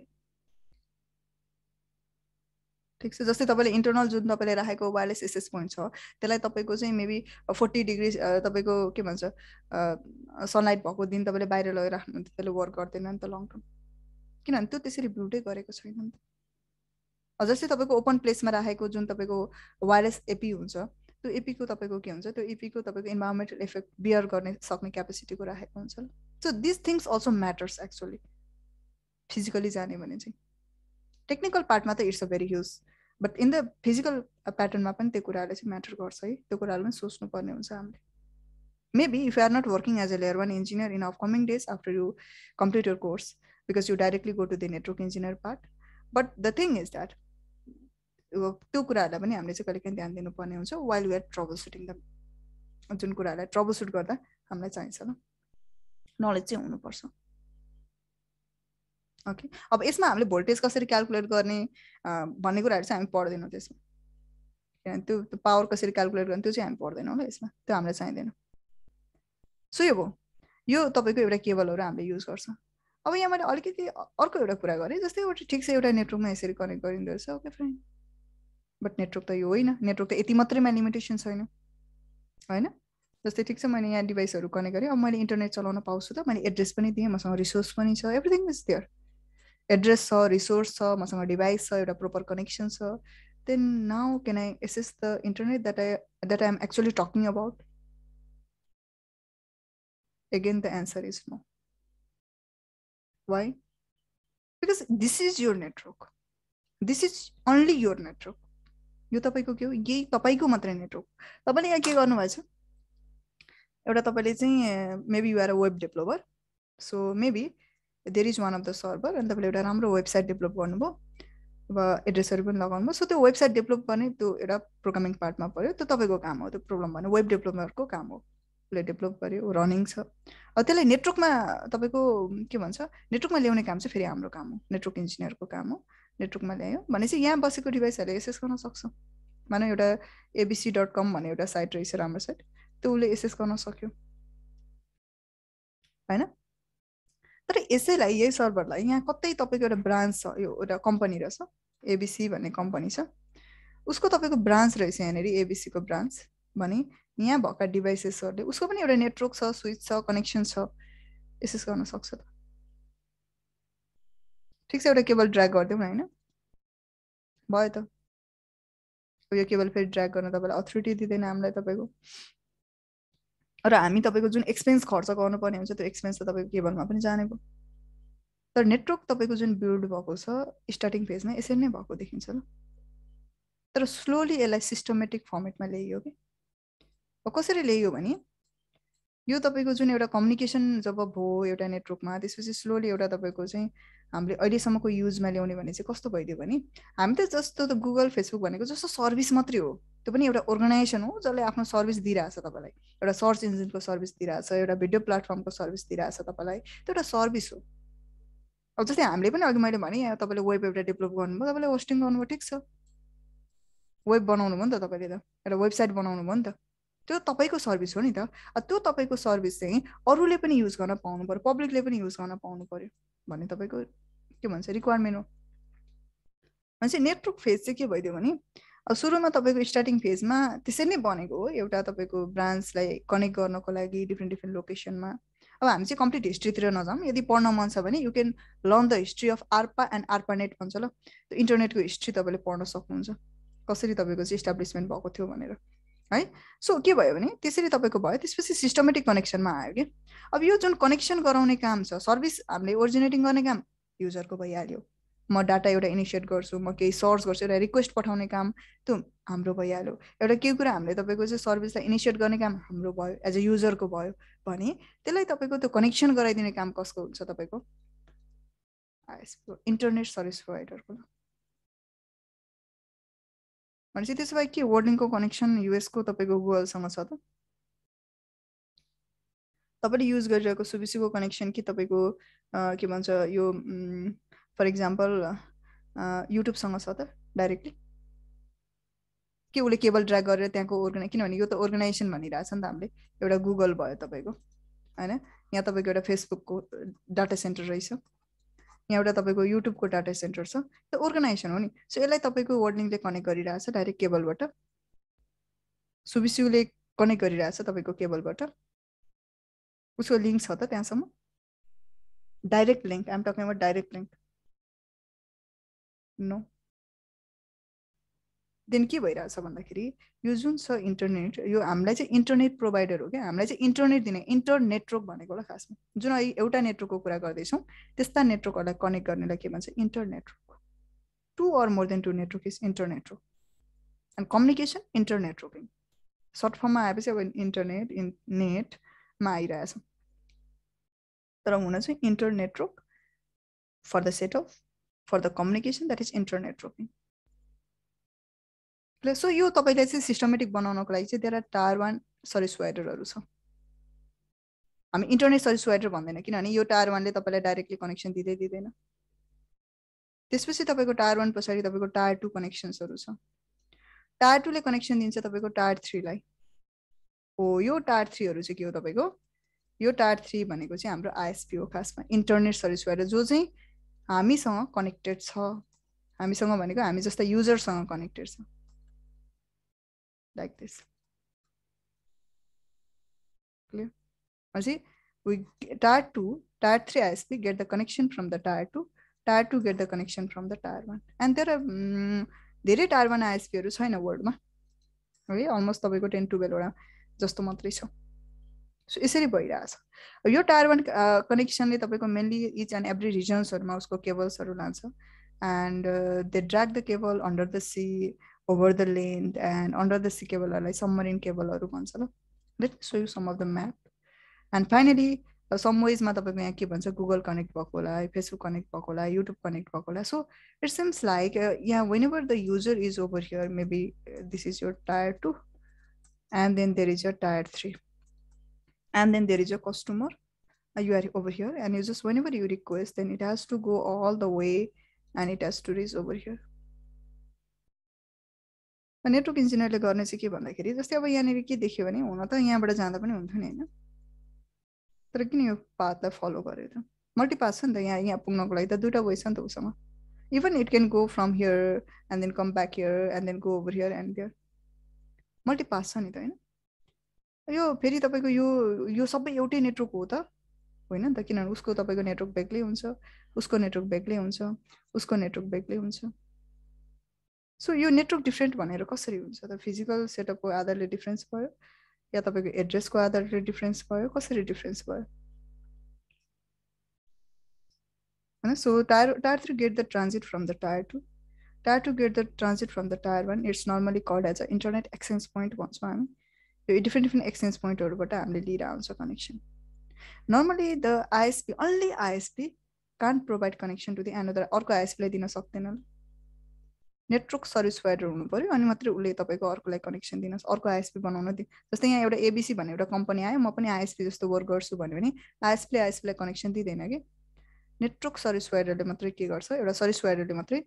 ठिक छ, जस्तै तपाईँले इन्टरनल जुन तपाईँले राखेको वायरलेस एसेस पोइन्ट छ त्यसलाई तपाईँको चाहिँ मेबी 40 डिग्री तपाईँको के भन्छ सनलाइट भएको दिन तपाईँले बाहिर लगेर राख्नु, त्यसले वर्क गर्दैन नि त लङ टर्म, किनभने त्यो त्यसरी ब्युटै गरेको छैन नि त। जस्तै तपाईँको ओपन प्लेसमा राखेको जुन तपाईँको वायरलेस एपी हुन्छ, त्यो एपीको तपाईँको के हुन्छ, त्यो एपीको तपाईँको इन्भाइरोमेन्टल इफेक्ट बियर गर्ने सक्ने क्यापेसिटीको राखेको हुन्छ। So this things also matters actually, physically जाने भने चाहिँ। टेक्निकल पार्टमा त it's a very huge, but in the physical प्याटर्नमा पनि त्यो कुराहरूले चाहिँ म्याटर गर्छ है, त्यो कुराहरू पनि सोच्नुपर्ने हुन्छ हामीले। Maybe if you are not working as a layer 1 engineer in upcoming days after you complete your course, because you directly go to the network engineer part, but the thing is that त्यो कुराहरूलाई पनि हामीले चाहिँ कहिले काहीँ ध्यान दिनुपर्ने हुन्छ while we are troubleshooting the, जुन कुराहरूलाई ट्रबल सुट गर्दा हामीलाई चाहिन्छ ल नलेज चाहिँ हुनुपर्छ। ओके, अब यसमा हामीले भोल्टेज कसरी क्यालकुलेट गर्ने भन्ने कुराहरू चाहिँ हामी पढ्दैनौँ त्यसमा, किनभने त्यो पावर कसरी क्यालकुलेट गर्ने त्यो चाहिँ हामी पढ्दैनौँ ल यसमा, त्यो हामीलाई चाहिँदैन। सो यो भयो, यो तपाईँको एउटा केबलहरू हामीले युज गर्छ। अब यहाँ मैले अलिकति अर्को एउटा कुरा गरेँ, जस्तै एउटा ठिक छ एउटा नेटवर्कमा यसरी कनेक्ट गरिँदो रहेछ, ओके फाइन, बट नेटवर्क त यो होइन, नेटवर्क त यति मात्रैमा लिमिटेसन छैन होइन। जस्तै ठिक छ मैले यहाँ डिभाइसहरू कनेक्ट गरेँ, अब मैले इन्टरनेट चलाउन पाउँछु त, मैले एड्रेस पनि दिएँ, मसँग रिसोर्स पनि छ, एभ्रिथिङ इज देयर, एड्रेस छ, रिसोर्स छ, मसँग डिभाइस छ, एउटा प्रोपर कनेक्सन छ, then now can I access the internet that I am actually talking about? Again, the answer is no. Why? Because this is your network. This is only your network. यो तपाईको के हो, यही तपाईको मात्रै network. तपाईले यहाँ के गर्नुभएको छ, एउटा तपाईले चाहिँ maybe you are a web developer, so maybe there is one of the server, अनि तपाईले एउटा राम्रो वेबसाइट डेभलप गर्नुभयो, अब एड्रेसहरू पनि लगाउनुभयो, सो त्यो वेबसाइट डेभलप गर्ने त्यो एउटा प्रोग्रामिङ पार्टमा पर्यो, त्यो तपाईँको काम हो, त्यो प्रोग्राम भन्ने वेब डेभलपरको काम हो, उसले डेभलप गर्यो, रनिङ छ। अब त्यसलाई नेटवर्कमा तपाईँको के भन्छ, नेटवर्कमा ल्याउने काम चाहिँ फेरि हाम्रो काम हो, नेटवर्क इन्जिनियरको काम हो। नेटवर्कमा ल्यायो भनेपछि यहाँ बसेको डिभाइसहरूले एसेस गर्न सक्छ, मानव एउटा abc.com भन्ने एउटा साइट रहेछ, राम्रो साइट, त्यो उसले एसेस गर्न सक्यो होइन। तर यसैलाई यही सर्भरलाई यहाँ कतै तपाईँको एउटा ब्रान्च छ, यो एउटा कम्पनी रहेछ एबिसी भन्ने कम्पनी छ, उसको तपाईँको ब्रान्च रहेछ यहाँनिर एबिसीको ब्रान्च भने यहाँ भएका डिभाइसेसहरूले उसको पनि एउटा नेटवर्क छ, स्विच छ, कनेक्सन छ, एसेस गर्न सक्छ त। ठिक छ, एउटा केबल ड्र्याग गरिदिउँ न होइन, भयो त। यो केबल फेरि ड्र्याग गर्न तपाईँलाई अथोरिटी दिँदैन हामीलाई तपाईँको, र हामी तपाईँको जुन एक्सपेन्स खर्च गर्नुपर्ने हुन्छ त्यो एक्सपेन्स त तपाईँको केबलमा पनि जाने भयो। तर नेटवर्क तपाईँको जुन बिल्ड भएको छ स्टार्टिङ फेजमा यसरी नै भएको देखिन्छ ल, तर स्लोली यसलाई सिस्टमेटिक फर्मेटमा ल्याइयो कि। कसरी ल्याइयो भने यो तपाईँको जुन एउटा कम्युनिकेसन जब भयो एउटा नेटवर्कमा, त्यसपछि स्लोली एउटा तपाईँको चाहिँ हामीले अहिलेसम्मको युजमा ल्याउने भने चाहिँ कस्तो भइदियो भने, हामी त जस्तो त गुगल फेसबुक भनेको जस्तो सर्भिस मात्रै हो, त्यो पनि एउटा अर्गनाइजेसन हो जसले आफ्नो सर्भिस दिइरहेछ तपाईँलाई, एउटा सर्च इन्जिनको सर्भिस दिइरहेछ, एउटा भिडियो प्लेटफर्मको सर्भिस दिइरहेछ तपाईँलाई, त्यो एउटा सर्भिस हो। अब जस्तै हामीले पनि अघि मैले भने यहाँ तपाईँले वेब एउटा डेभलप गर्नुभयो, तपाईँले होस्टिङ गर्नुभयो, ठिक छ, वेब बनाउनु भयो नि त तपाईँले, त एउटा वेबसाइट बनाउनु भयो नि त, त्यो तपाईँको सर्भिस हो नि त। त्यो तपाईँको सर्भिस चाहिँ अरूले पनि युज गर्न पाउनु पर्यो, पब्लिकले पनि युज गर्न पाउनु पर्यो भन्ने तपाईँको के भन्छ रिक्वायरमेन्ट हो। भनेपछि नेटवर्क फेज चाहिँ के भइदियो भने, अब सुरुमा तपाईँको स्टार्टिङ फेजमा त्यसरी नै बनेको हो, एउटा तपाईँको ब्रान्चलाई कनेक्ट गर्नको लागि डिफ्रेन्ट लोकेसनमा। अब हामी चाहिँ कम्प्लिट हिस्ट्रीतिर नजाऊँ, यदि पढ्न मन छ भने you can learn the history of ARPA and ARPANET भन्छ ल, त्यो इन्टरनेटको हिस्ट्री तपाईँले पढ्न सक्नुहुन्छ, कसरी तपाईँको चाहिँ इस्टाब्लिसमेन्ट भएको थियो भनेर। है। सो के भयो भने त्यसरी तपाईँको भयो, त्यसपछि सिस्टमेटिक कनेक्सनमा आयो कि अब यो जुन कनेक्सन गराउने काम छ, सर्भिस हामीले ओरिजिनेटिङ गर्ने काम युजरको भइहाल्यो। म डाटा एउटा इनिसिएट गर्छु, म केही सर्च गर्छु, एउटा रिक्वेस्ट पठाउने काम त्यो हाम्रो भइहाल्यो। एउटा केही कुरा हामीले तपाईँको चाहिँ सर्भिसलाई इनिसिएट गर्ने काम हाम्रो भयो, एज अ युजरको भयो भने त्यसलाई तपाईँको त्यो कनेक्सन गराइदिने काम कसको हुन्छ? तपाईँको आइएसपी, इन्टरनेट सर्भिस प्रोभाइडरको। भनेपछि त्यसो भए के वर्डिङको कनेक्सन युएसको तपाईँको गुगलसँग छ त? तपाईँले युज गरिरहेको सुबिसीको कनेक्सन कि तपाईँको के भन्छ यो फर इक्जाम्पल युट्युबसँग छ त डाइरेक्टली? कि उसले केबल ड्र्याग गरेर त्यहाँको किनभने यो त अर्गनाइजेसन भनिरहेछ नि त हामीले, एउटा गुगल भयो तपाईँको होइन, यहाँ तपाईँको एउटा फेसबुकको डाटा सेन्टर रहेछ, यहाँ एउटा तपाईँको युट्युबको डाटा सेन्टर छ, त्यो अर्गनाइजेसन हो नि। सो यसलाई तपाईँको वर्डिङले कनेक्ट गरिरहेछ डाइरेक्ट केबलबाट, सुबिसीले कनेक्ट गरिरहेछ तपाईँको केबलबाट, उसको लिङ्क छ त त्यहाँसम्म, direct link, I'm talking about direct link, no. Then के भइरहेछ भन्दाखेरि यो जुन छ इन्टरनेट, यो हामीलाई चाहिँ इन्टरनेट प्रोभाइडर हो क्या, हामीलाई चाहिँ इन्टरनेट दिने, इन्टर नेटवर्क भनेको होला खासमा। जुन एउटा नेटवर्कको कुरा गर्दैछौँ त्यस्ता नेटवर्कहरूलाई कनेक्ट गर्नेलाई के भन्छ? Inter network. 2 or more than 2 network is inter network, and communication inter networking. Short फर्ममा आएपछि अब इन्टरनेट नेटमा आइरहेछ, तर हुन चाहिँ inter network for the set of for the communication, that is inter networking. सो यो तपाईँलाई चाहिँ सिस्टमेटिक बनाउनको लागि चाहिँ त्यहाँ टायर 1 सर्भिस प्रोभाइडरहरू छ। हामी इन्टरनेट सर्भिस प्रोभाइडर भन्दैन, किनभने यो टायर 1ले तपाईँलाई डाइरेक्टली कनेक्सन दिँदैन। त्यसपछि तपाईँको टायर 1 पछाडि तपाईँको टायर 2 कनेक्सन्सहरू छ। टायर 2ले कनेक्सन दिन्छ तपाईँको टायर 3लाई। हो, यो टायर 3हरू चाहिँ के हो तपाईँको? यो टायर 3 भनेको चाहिँ हाम्रो आइएसपी हो खासमा, इन्टरनेट सर्भिस प्रोभाइडर, जो चाहिँ हामीसँग कनेक्टेड छ। हामीसँग भनेको हामी जस्ता युजरसँग कनेक्टेड छ, like this. Clear? See, tier 2, tier 3 ISP get the connection from the tier 2, tier 2 get the connection from the tier 1. And there are धेरै tier 1 ISPहरू छैन वर्ल्डमा है, अलमोस्ट तपाईँको 10-12 वटा जस्तो मात्रै छ। सो यसरी भइरहेछ। यो टायर 1 कनेक्सनले तपाईँको मेनली इच एन्ड एभ्री रिजन्सहरूमा उसको केबल्सहरू लान्छ, and they drag the cable under the sea, over the length, and under the sea केबलहरूलाई सबमरिन केबलहरू भन्छ। ल, let show you some of the map. And finally some वेजमा तपाईँको यहाँ के भन्छ, गुगल कनेक्ट भएको होला, फेसबुक कनेक्ट भएको होला, युट्युब कनेक्ट भएको होला। सो इट सिम्स लाइक यहाँ whenever the user is over here, maybe this is your tier 2, and then there is your tier 3, and then there is your customer, you are over here, and you just whenever you request, then it has to go all the way and it has to reach over here. Network इन्जिनियरले गर्ने चाहिँ के भन्दाखेरि, जस्तै अब यहाँनिर के देख्यो भने, हुन त यहाँबाट जाँदा पनि हुन्थ्यो नि होइन, तर किन यो पाथलाई फलो गर्यो त? मल्टिपाथ छ नि त, यहाँ पुग्नको लागि त दुईवटा वे छ नि त उसँग। Even it can go from here and then come back here and then go over here and there, multipath छ नि त होइन। यो फेरि तपाईँको यो सबै एउटै नेटवर्क हो त होइन नि त, किनभने उसको तपाईँको नेटवर्क बेग्लै हुन्छ, उसको नेटवर्क बेग्लै हुन्छ, उसको नेटवर्क बेग्लै हुन्छ। सो यो नेटवर्क डिफ्रेन्ट भनेर कसरी हुन्छ त? फिजिकल सेटअपको आधारले डिफ्रेन्स भयो, या तपाईँको एड्रेसको आधारले डिफ्रेन्स भयो, कसरी डिफ्रेन्स भयो होइन? So tier 3 get the transit from the tier 2, tier 2 get the transit from the tier 1, it's normally called as a internet exchange point भन्छौँ हामी। यो डिफ्रेन्ट एक्सचेन्ज पोइन्टहरूबाट हामीले लिएर आउँछ connection. Normally the ISP, only ISP can't provide connection to the another, अर्को आइएसपीलाई दिन सक्दैन। नेटवर्क सर्भिस प्रोभाइडर हुनु पऱ्यो, अनि मात्रै उसले तपाईँको अर्कोलाई कनेक्सन दिनुहोस्, अर्को आइएसपी बनाउन दिनु। जस्तै यहाँ एउटा एबिसी भन्ने एउटा कम्पनी आयो, म पनि आइएसपी जस्तो वर्क गर्छु भन्यो भने आइएसपीले आइएसपीलाई कनेक्सन दिँदैन कि, नेटवर्क सर्भिस प्रोभाइडरले मात्रै के गर्छ, एउटा सर्भिस प्रोभाइडरले मात्रै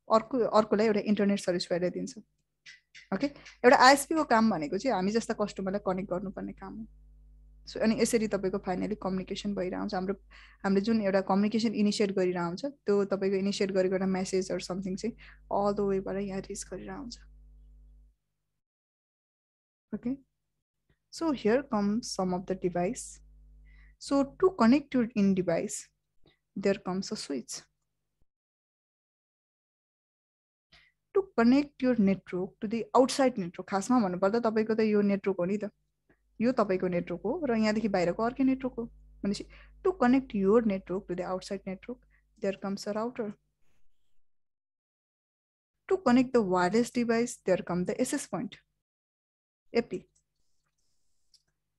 अर्कोलाई एउटा इन्टरनेट सर्भिस प्रोभाइडर दिन्छ। ओके, एउटा आइएसपीको काम भनेको चाहिँ हामी जस्ता कस्टमरलाई कनेक्ट गर्नुपर्ने काम हो। सो अनि यसरी तपाईँको फाइनली कम्युनिकेसन भइरहन्छ। हामीले जुन एउटा कम्युनिकेसन इनिसिएट गरिरहन्छ, त्यो तपाईँको इनिसिएट गरेको एउटा मेसेज अर समथिङ चाहिँ अल द वेबाट यहाँ रिच गरिरहन्छ। Okay, so here comes some of the device. So to connect your in device, there comes a switch. To connect your network to the outside network. खासमा भन्नुपर्दा तपाईँको त यो network हो नि त, यो तपाईँको नेटवर्क हो र यहाँदेखि बाहिरको अर्कै नेटवर्क हो भनेपछि to connect your network to the outside network there comes a router. To connect the wireless device there come the access point, AP.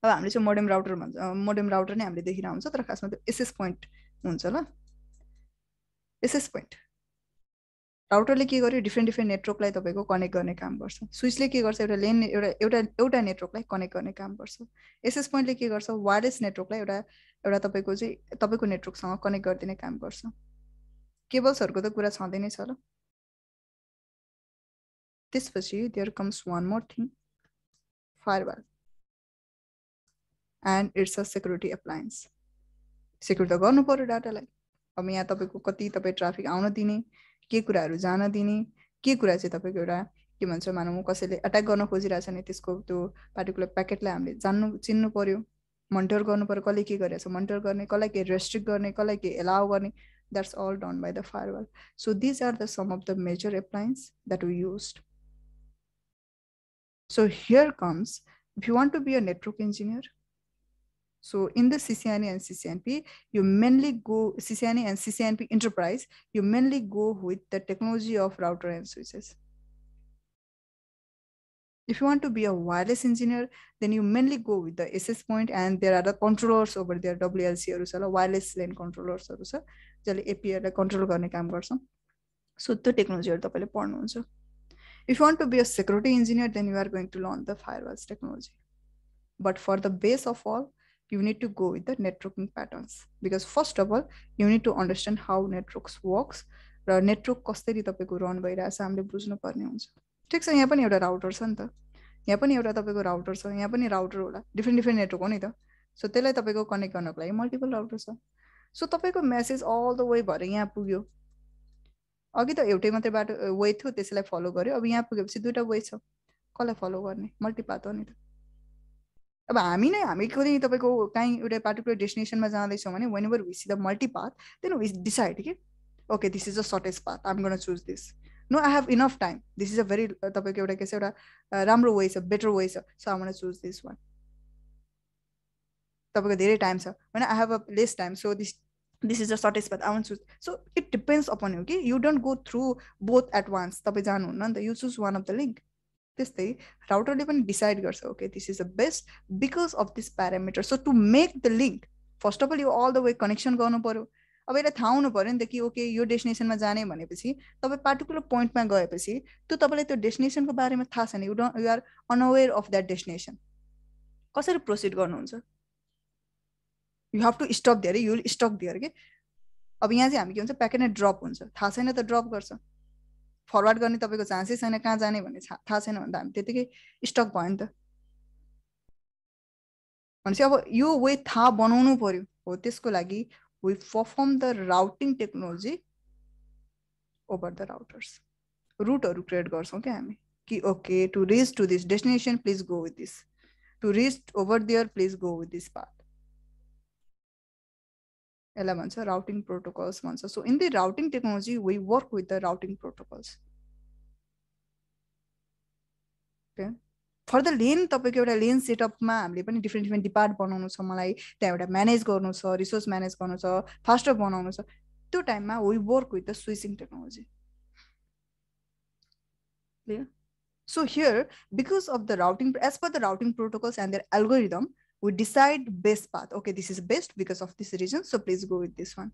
अब हामीले चाहिँ मोडेम राउटर भन्छ, मोडेम राउटर नै हामीले देखिरहेको हुन्छ तर खासमा त्यो एसएस पोइन्ट हुन्छ ल। एसएस पोइन्ट राउटरले के गर्यो, डिफ्रेन्ट नेटवर्कलाई तपाईँको कनेक्ट गर्ने काम गर्छ। स्विचले के गर्छ, एउटा लेन एउटा नेटवर्कलाई कनेक्ट गर्ने काम गर्छ। एसएस पोइन्टले के गर्छ, वायरलेस नेटवर्कलाई एउटा तपाईँको चाहिँ तपाईँको नेटवर्कसँग कनेक्ट गरिदिने काम गर्छ। केबल्सहरूको त कुरा छँदै नै छ ल। त्यसपछि there comes one more thing, firewall, and it's a security appliance. Secure त गर्नु पर्यो डाटालाई। अब यहाँ तपाईँको कति तपाईँ ट्राफिक आउन दिने, के कुराहरू जान दिने, के कुरा चाहिँ तपाईँको एउटा के भन्छ मानौँ कसैले एट्याक गर्न खोजिरहेछ भने त्यसको त्यो पार्टिकुलर प्याकेटलाई हामीले चिन्नु पर्यो, मोनिटर गर्नु पर्यो, कसले के गरिरहेछ मोनिटर गर्ने, कसलाई के रेस्ट्रिक्ट गर्ने, कसलाई के एलाउ गर्ने। That's all done by the firewall. So these are the some of the major appliance that we used. So here comes, if you want to be a network engineer, so in the CCNA and CCNP, you mainly go, CCNA and CCNP enterprise, you mainly go with the technology of router and switches. If you want to be a wireless engineer, then you mainly go with the SS point, and there are the controllers over there, WLC, wireless LAN controllers, जसले API लाई control गर्ने काम गर्छ। So त्यो टेक्नोलोजीहरु तपाईले पढ्नुहुन्छ। If you want to be a security engineer, then you are going to learn the firewalls technology. But for the base of all, you need to go with the networking patterns, because first of all, you need to understand how networks works र network कसरी तपाईको run भइरहेछ हामीले बुझ्नु पर्ने हुन्छ। ठीक छ, यहाँ पनि एउटा राउटर छ नि त, यहाँ पनि एउटा तपाईको राउटर छ, यहाँ पनि राउटर होला, डिफ्रेन्ट नेटवर्क हो नि त। सो त्यसलाई तपाईको कनेक्ट गर्नको लागि मल्टिपल राउटर छ। सो तपाईको मेसेज अल द वे भएर यहाँ पुग्यो। अघि त एउटै मात्रै बाटो वे थियो, त्यसैलाई फलो गर्यो। अब यहाँ पुगेपछि दुईटा वे छ, कसलाई फलो गर्ने, मल्टिपाथ हो नि त। अब हामी कुनै तपाईको कहीँ एउटा पार्टिकुलर डेस्टिनेसनमा जाँदैछौँ भने whenever we see the multipath, then we decide कि okay this is the shortest path, I am gonna choose this. No, I have enough time, this is a very तपाईँको एउटा के छ, एउटा राम्रो वे छ, बेटर वे छ, so I gonna choose this one. तपाईँको धेरै टाइम छ भने I have a less time, so this is the shortest path, I want choose. So it depends upon you कि you don't go through both at once, तपाईँ जानुहुन्न नि त, you choose one of the link. त्यस्तै राउटरले पनि decide गर्छ okay this is the best because of this parameter. So to make the link, first of all यो all the way connection गर्नु पर्यो। अब यसलाई थाहा हुनु पर्यो नि त कि ओके यो डेस्टिनेसनमा जाने भनेपछि तपाईँ पार्टिकुलर पोइन्टमा गएपछि त्यो तपाईँलाई त्यो डेस्टिनेसनको बारेमा थाहा छैन, you are unaware of that destination, कसरी प्रोसिड गर्नुहुन्छ? यु हेभ टु स्टप दिएर, यु विल स्टप दिएर के। अब यहाँ चाहिँ हामी के भन्छ, प्याकेट नै ड्रप हुन्छ, थाहा छैन त ड्रप गर्छ, फरवर्ड गर्ने तपाईँको चान्सै छैन, कहाँ जाने भन्ने थाहा छैन भने त हामी त्यतिकै स्टक भयो नि त। भनेपछि अब यो वे थाहा बनाउनु पर्यो। हो त्यसको लागि we perform the routing technology over the routers. रुटहरू क्रिएट गर्छौँ क्या हामी कि okay to reach to this destination please go with this, to reach over there please go with this path. यसलाई भन्छ राउटिङ प्रोटोकल्स भन्छ। So in the routing technology we work with the routing protocols. For the LAN तपाईँको एउटा lane सेटअपमा हामीले पनि different depart बनाउनु छ, मलाई त्यहाँ एउटा म्यानेज गर्नु छ, रिसोर्स म्यानेज गर्नु छ, फास्टर बनाउनु छ, त्यो टाइममा we work with the switching technology. Clear? So here, because of the routing, as per the routing protocols and their algorithm, we decide best path. Okay, this is best because of this reason, so please go with this one.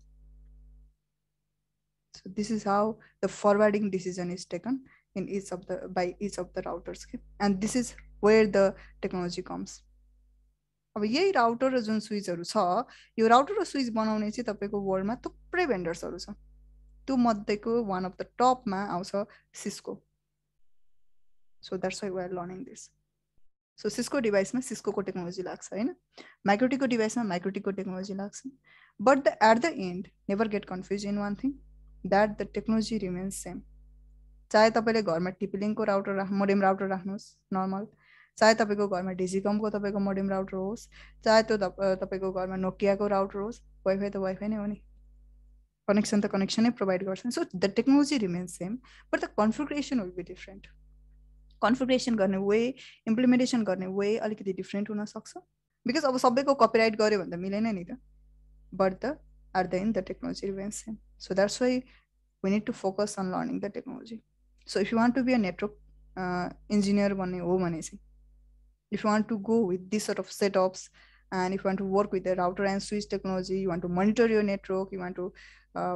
So this is how the forwarding decision is taken in each of the by each of the routers, okay? And this is where the technology comes. अब यही router र जुन स्विचहरू छ, यो router र switch बनाउने चाहिँ तपाईको वर्ल्डमा थुप्रै भेन्डर्सहरू छ। त्यो मध्येको वान अफ द टपमा आउँछ Cisco. So that's why we are learning this. So Cisco device में Cisco को टेक्नोलोजी लाग्छ हैन, MikroTik को डिभाइस में MikroTik को टेक्नोलोजी लाग्छ। But at the end, never get confused in one thing, that the technology remains same. चाहे तपाईले घरमा TP-Link को राउटर मोडेम राउटर राख्नुस् नर्मल, चाहे तपाईको घरमा डिजिकम को तपाईको मोडेम राउटर होस्, चाहे त्यो तपाईको घरमा नोकिया को राउटर होस्, वाइफाई त वाइफाई नै हो नि। कनेक्सन त कनेक्सनै प्रोभाइड गर्छन्. So the technology remains same but the configuration will be different. Configuration गर्ने वे, इम्प्लिमेन्टेसन गर्ने वे अलिकति डिफ्रेन्ट हुनसक्छ. बिकज अब सबैको कपिराइट गऱ्यो भने त मिलेन नि त. But the at the end the technology remains same. So that's why we need to focus on learning the technology. So if you want to be a network engineer भन्ने हो भने चाहिँ, if you want to go with this sort of setups, and if you want to work with the router and switch technology, you want to monitor your network, you want to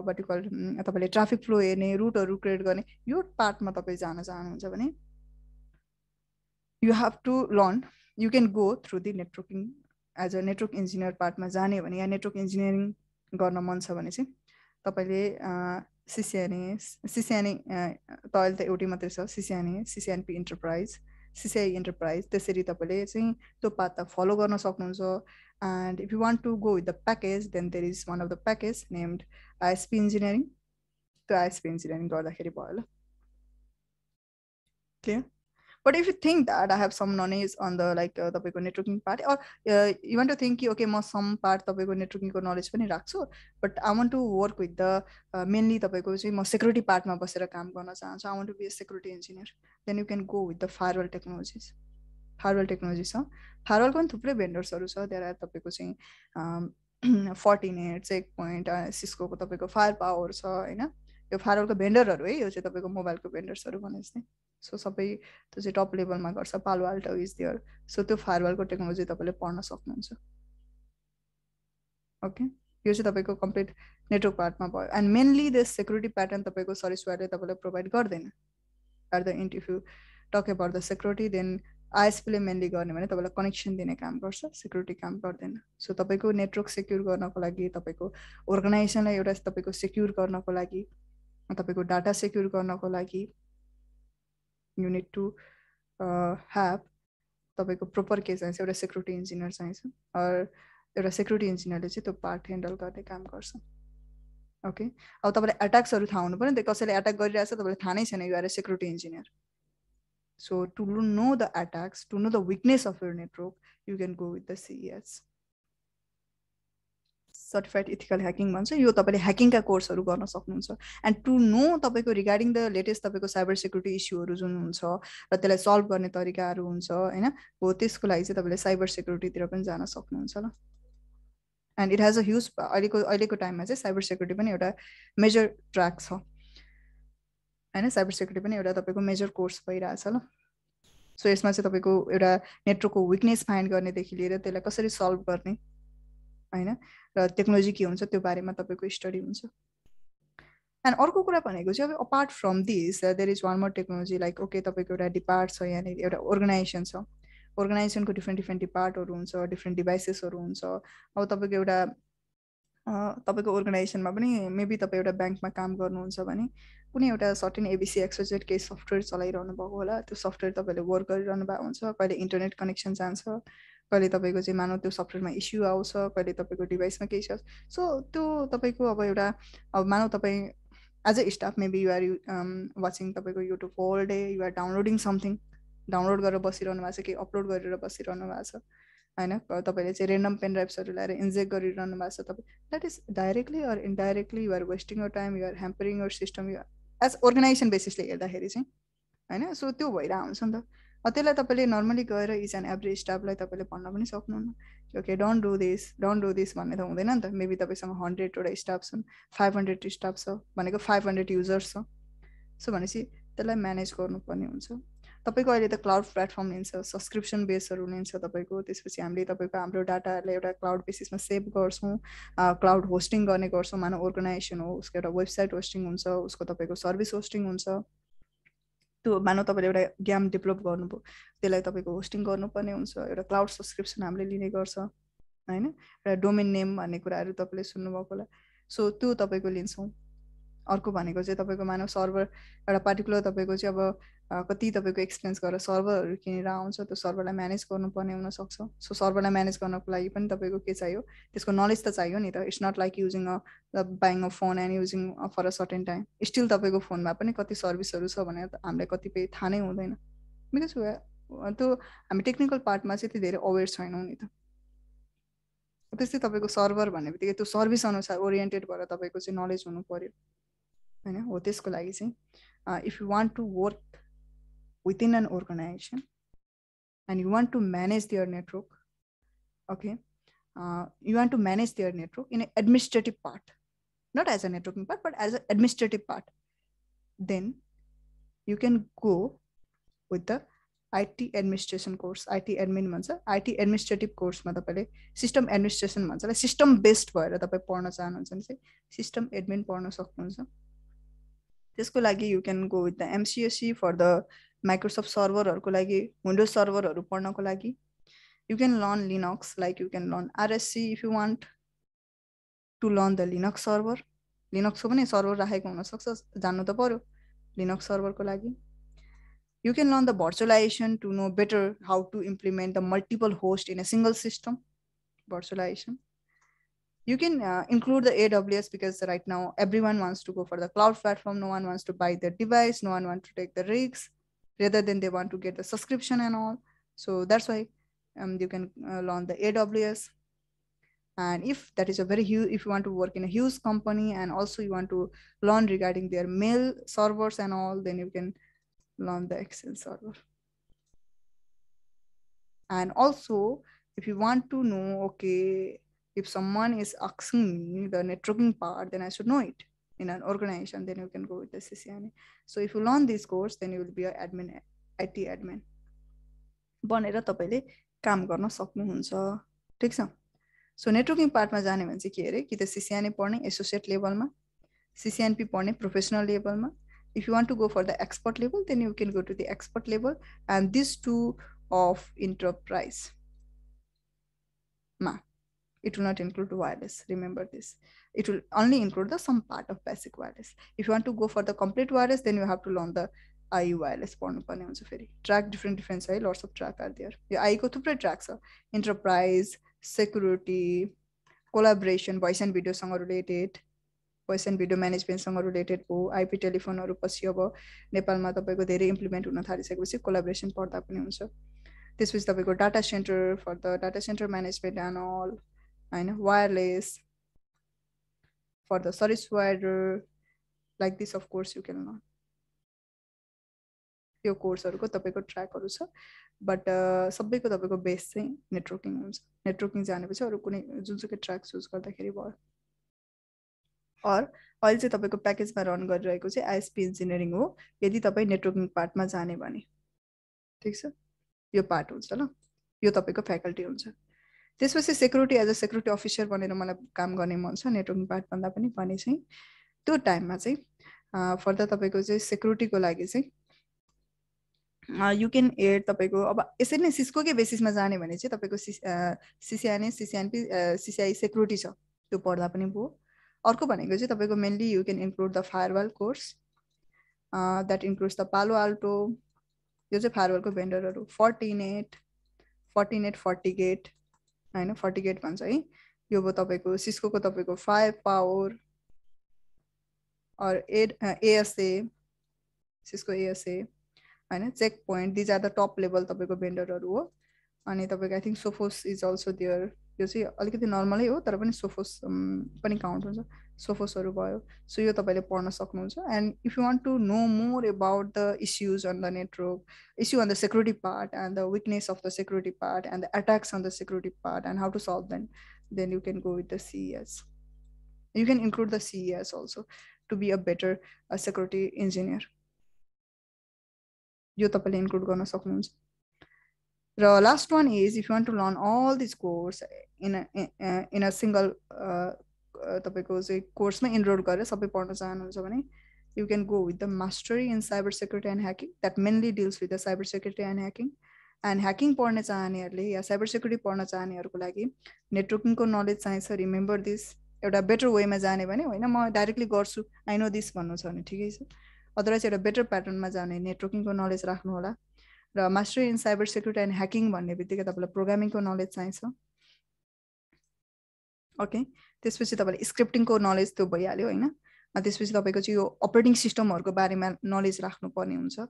what you call तपाईले traffic flow हेर्ने, रुटहरु create गर्ने, यो पार्टमा तपाई जान चाहनुहुन्छ भने you have to learn. You can go through the networking as a network engineer पार्टमा जाने भने, या नेटवर्क इन्जिनियरिङ गर्न मन छ भने चाहिँ तपाईले CCNA त अहिले त एउटै मात्रै छ, CCNA, CCNP enterprise, CCI enterprise, त्यसरी तपाईले चाहिँ त्यो पाथ त फलो गर्न सक्नुहुन्छ. And if you want to go with the package, then there is one of the package named ISP engineering. त्यो ISP engineering गर्दाखेरि भयो ल. Clear? But if you think that I have some knowledge on the like तपाईको networking part, or you want to think कि okay म some part तपाईको networking को knowledge पनि राख्छु, but I want to work with the mainly तपाईको चाहिँ म security part मा बसेर काम गर्न चाहन्छु, I want to be a security engineer, then you can go with the firewall technologies. Firewall technology छ. Firewall को पनि थुप्रै भेन्डर्सहरु छ. there are तपाईको चाहिँ Fortinet, Checkpoint, Cisco को तपाईको Firepower छ हैन. यो firewall को भेन्डरहरु है, यो चाहिँ तपाईको मोबाइलको भेन्डर्सहरु भने जस्तै. सो सबै त्यो चाहिँ टप लेभलमा गर्छ. पालो अल्टो इज देयर. सो त्यो फायरवलको टेक्नोलोजी तपाईले पढ्न सक्नुहुन्छ. ओके, यो चाहिँ तपाईको कम्प्लिट नेटवर्क पार्टमा भयो. And mainly the security pattern तपाईको सर्भिसवाले तपाईलाई प्रोभाइड गर्दैन. At the end if you talk about the security, then आइएसपीले मेनली गर्ने भने तपाईलाई कनेक्सन दिने काम गर्छ, सेक्युरिटी काम गर्दैन. सो तपाईको नेटवर्क सेक्युर गर्नको लागि, तपाईको अर्गनाइजेसनलाई एउटा तपाईको सेक्युर गर्नको लागि, तपाईको डाटा सेक्युर गर्नको लागि, you need to have तपाईको proper के चाहिन्छ, एउटा security engineer चाहिन्छ, or एउटा security engineerले चाहिँ त्यो पार्ट ह्यान्डल गर्ने काम गर्छ. ओके, अब तपाईलाई अट्याक्सहरु थाहा हुनु पर्यो नि त, कसैले अट्याक गरिरहेछ तपाईलाई थाहा नै छैन, you are a security engineer. So to know the attacks, to know the weakness of your network, you can go with the CES, certified ethical hacking भन्छ. यो तपाईले ह्याकिङका कोर्सहरु गर्न सक्नुहुन्छ. एन्ड टु नो तपाईको रिगार्डिङ द लेटेस्ट तपाईको cyber security इस्युहरु जुन हुन्छ र त्यसलाई सल्भ गर्ने तरिकाहरु हुन्छ हैन, हो त्यसको लागि चाहिँ तपाईले साइबर सेक्युरिटी तिर पनि जान सक्नुहुन्छ ल. And it has a huge, अहिलेको टाइममा चाहिँ साइबर सेक्युरिटी पनि एउटा मेजर ट्र्याक छ हैन. साइबर सेक्युरिटी पनि एउटा तपाईको मेजर कोर्स भइरहेछ ल. सो यसमा चाहिँ तपाईको एउटा नेटवर्कको विकनेस फाइन्ड गर्नेदेखि लिएर त्यसलाई कसरी सल्भ गर्ने हैन, र टेक्नोलोजी के हुन्छ त्यो बारेमा तपाईको स्टडी हुन्छ. एन्ड अर्को कुरा भनेको चाहिँ अब apart from this there is one more technology. Like okay, तपाईको एउटा डिपार्ट छ, यहाँ एउटा अर्गनाइजेसन छ, अर्गनाइजेसनको डिफ्रेन्ट डिपार्टहरु हुन्छ, डिफ्रेन्ट डिभाइसेसहरु हुन्छ. अब तपाईको एउटा तपाईको अर्गनाइजेसनमा पनि मेबी तपाई एउटा ब्याङ्कमा काम गर्नुहुन्छ भने कुनै एउटा सर्टेन एबीसी एक्सवाइजेड के सफ्टवेयर चलाइरहनु भएको होला. त्यो सफ्टवेयर तपाईले वर्क गरिरहनु भएको हुन्छ, कहिले इन्टरनेट कनेक्सन जान्छ, कहिले तपाईको चाहिँ मानौ त्यो सफ्टवेयरमा इस्यु आउँछ, कहिले तपाईको डिभाइसमा केही छ. सो त्यो तपाईको अब एउटा, अब मानौ तपाई as a staff maybe you are watching तपाईको YouTube whole day, you are downloading something, download गरेर बसिरहनु भएको छ, केही अपलोड गरेर बसिरहनु भएको छ हैन, तपाईले चाहिँ रेन्डम पेन ड्राइभ्सहरु ल्याएर इन्जेक्ट गरिरहनु भएको छ. तपाई that is directly or indirectly you are wasting your time, you are hampering your system, you as organization बेसिसले हेर्दाखेरि चाहिँ हैन. सो त्यो भइरहेको हुन्छ नि त. त्यसलाई तपाईले नर्मली गएर इच एन्ड एभ्री स्टाफलाई तपाईले भन्न पनि सक्नुहुन्न, ओके डोन्ट डु दिस भन्ने त हुँदैन नि त. मेबी तपाईसँग 100 वटा स्टाफ छन्, 500 स्टाफ छ भनेको 500 युजर्स छ. सो भनेपछि त्यसलाई म्यानेज गर्नुपर्ने हुन्छ. तपाईको अहिले त क्लाउड प्लेटफर्म लिन्छ, सब्सक्रिप्सन बेसहरु लिन्छ तपाईको. त्यसपछि हामीले तपाईको हाम्रो डाटालाई एउटा क्लाउड बेसिसमा सेभ गर्छौं, क्लाउड होस्टिङ गर्ने गर्छौं. मानव अर्गनाइजेसन हो, उसको एउटा वेबसाइट होस्टिङ हुन्छ, उसको तपाईको सर्भिस होस्टिङ हुन्छ. त्यो मानव तपाईले एउटा गेम डेभलप गर्नुभयो, त्यसलाई तपाईको होस्टिङ गर्नुपर्ने हुन्छ, एउटा क्लाउड सब्सक्रिप्सन हामीले लिने गर्छ हैन. एउटा डोमेन नेम भन्ने कुराहरु तपाईले सुन्नुभएको होला. सो त्यो तपाईको लिन्छौं. अर्को भनेको चाहिँ तपाईको मानव सर्भर, एउटा पार्टिकुलर तपाईको चाहिँ अब कति तपाईको एक्सपेन्स गरेर सर्भरहरु किनेर आउँछ, त्यो सर्भरलाई म्यानेज गर्नुपर्ने हुन सक्छ. सो सर्भरलाई म्यानेज गर्नको लागि पनि तपाईको के चाहियो, त्यसको नलेज त चाहियो नि त. It's not like using buying a phone and using for a certain time. Still तपाईको फोनमा पनि कति सर्भिसहरु छ भनेर हामीले कतिपय थाहा नै हुँदैन, बिकज त्यो हामी टेक्निकल पार्टमा चाहिँ त्यति धेरै अवेयर छैनौं नि त. त्यस्तै तपाईँको सर्भर भन्ने बित्तिकै त्यो सर्भिस अनुसार ओरिएन्टेड भएर तपाईँको चाहिँ नलेज हुनु पर्यो हैन। हो त्यसको लागि चाहिँ if you want to work within an organization and you want to manage their network, okay, you want to manage their network in an administrative part, not as a networking part, but as an administrative part, then you can go with the IT administration course. IT admin भन्छ, IT administrative course मा तपाईले system administration भन्छ ल, system based भएर तपाई पढ्न चाहनुहुन्छ भने चाहिँ system admin पढ्न सक्नुहुन्छ। त्यसको लागि you can go with the MCSE for the Microsoft server हरुको लागि, Windows server हरु पढ्नको लागि। You can learn Linux, like you can learn RSC if you want to learn the Linux server. Linux को पनि सर्भर राखेको हुन सक्छ, जान्नु त पर्यो Linux server को लागि। You can learn the virtualization to know better how to implement the multiple host in a single system, virtualization. You can include the AWS because right now everyone wants to go for the cloud platform. No one wants to buy their device. No one wants to take the risks. Rather than they want to get the subscription and all. So that's why you can learn the AWS. And if that is a very huge, if you want to work in a huge company and also you want to learn regarding their mail servers and all, then you can learn the Excel server. And also, if you want to know, okay, if someone is asking me the networking part, then I should know it in an organization, then you can go with the CCNA. So if you learn this course, then you will be an admin, IT admin. बनेर तपाईले काम गर्न सक्नुहुन्छ, ठीक छ। So networking पार्टमा जाने भने चाहिँ के अरे, कि त CCNA पढ्ने एसोसिएट लेभलमा, CCNP पढ्ने प्रोफेसनल लेभलमा। If you want to go for the expert level, then you can go to the expert level, and these two of enterprise. It will not include wireless. Remember this. It will only include the some part of basic wireless. If you want to go for the complete wireless, then you have to learn the IE wireless. Track different side. Lots of track are there. Yeah, IE ko thuprai tracks are enterprise, security, collaboration, voice and video सँग related. Voice and video management सँग related हो, IP telephone हरु पछि अब नेपालमा तपाईको धेरै implement हुन थालिसकेपछि कोलाबोरेसन पर्दा पनि हुन्छ। त्यसपछि तपाईको data center for the data center management and all, हैन, wireless for the service provider, like this of course you can learn. यो कोर्सहरुको तपाईको ट्र्याकहरु छ, बट सबैको तपाईको बेस चाहिँ नेटवर्किङ हुन्छ। नेटवर्किङ जानेपछि अरु कुनै जुनसुकै ट्र्याक चुज गर्दाखेरि भयो। और अहिले चाहिँ तपाईको प्याकेजमा रन गरिरहेको चाहिँ आईएसपी इन्जिनियरिङ हो, यदि तपाई नेटवर्किङ पार्टमा जाने भने, ठीक छ। यो पार्ट हुन्छ ल, यो तपाईको फ्याकल्टी हुन्छ। त्यसपछि security as a security officer बनेर मलाई काम गर्ने मन छ नेटवर्किङ पार्ट भन्दा पनि भने चाहिँ त्यो टाइममा चाहिँ फर्दर तपाईको चाहिँ सेक्युरिटीको लागि चाहिँ यु क्यान एड तपाईको अब यसरी नै सिस्को के बेसिसमा जाने भने चाहिँ तपाईको CCNA, CCNP, CCI सेक्युरिटी छ, त्यो पढ्दा पनि भयो। अर्को भनेको चाहिँ तपाईको mainly you can include the firewall course that includes the Palo Alto, यो चाहिँ फायरवलको भेन्डरहरु, Fortinet, FortiGate, हैन, FortiGate भन्छ है। यो भयो तपाईको सिस्कोको तपाईको firepower or ASA, Cisco ASA, हैन, Check Point, these are the top level तपाईको भेन्डरहरु हो। अनि तपाईको I think Sophos is also there, यो चाहिँ अलिकति नर्मलै हो तर पनि सोफोस पनि काउन्ट हुन्छ, सोफोसहरु भयो। सो यो तपाईले पढ्न सक्नुहुन्छ। And if you want to know more about the issues on the network, issue on the security part and the weakness of the security part and the attacks on the security part and how to solve them, then you can go with the CES. You can include the CES also to be a better security engineer. यो तपाईले include गर्न सक्नुहुन्छ। र last one is if you want to learn all this course in a single तपाईको चाहिँ कोर्समा enrol गरेर सबै पढ्न चाहनुहुन्छ भने you can go with the mastery in cyber security and hacking that mainly deals with the cyber security and hacking. And hacking पढ्न चाहनेहरुले या cyber security पढ्न चाहनेहरुको लागि नेटवर्किङ को नलेज चाहिन्छ। रिमेम्बर दिस, एउटा बेटर वेमा जाने भने हैन म डाइरेक्टली गर्छु आई नो दिस भन्नु छ भने ठिकै छ, अदरवाइज एउटा बेटर प्याटर्नमा जाने नेटवर्किङ को नलेज राख्नु होला। र mastery in cyber security and hacking भन्ने बित्तिकै तपाईलाई प्रोग्रामिङ को नलेज चाहिन्छ, ओके। त्यसपछि तपाईलाई स्क्रिप्टिङ को नलेज त्यो भइहाल्यो हैन। त्यसपछि तपाईको चाहिँ यो अपरेटिङ सिस्टमहरुको बारेमा नलेज राख्नु पर्ने हुन्छ।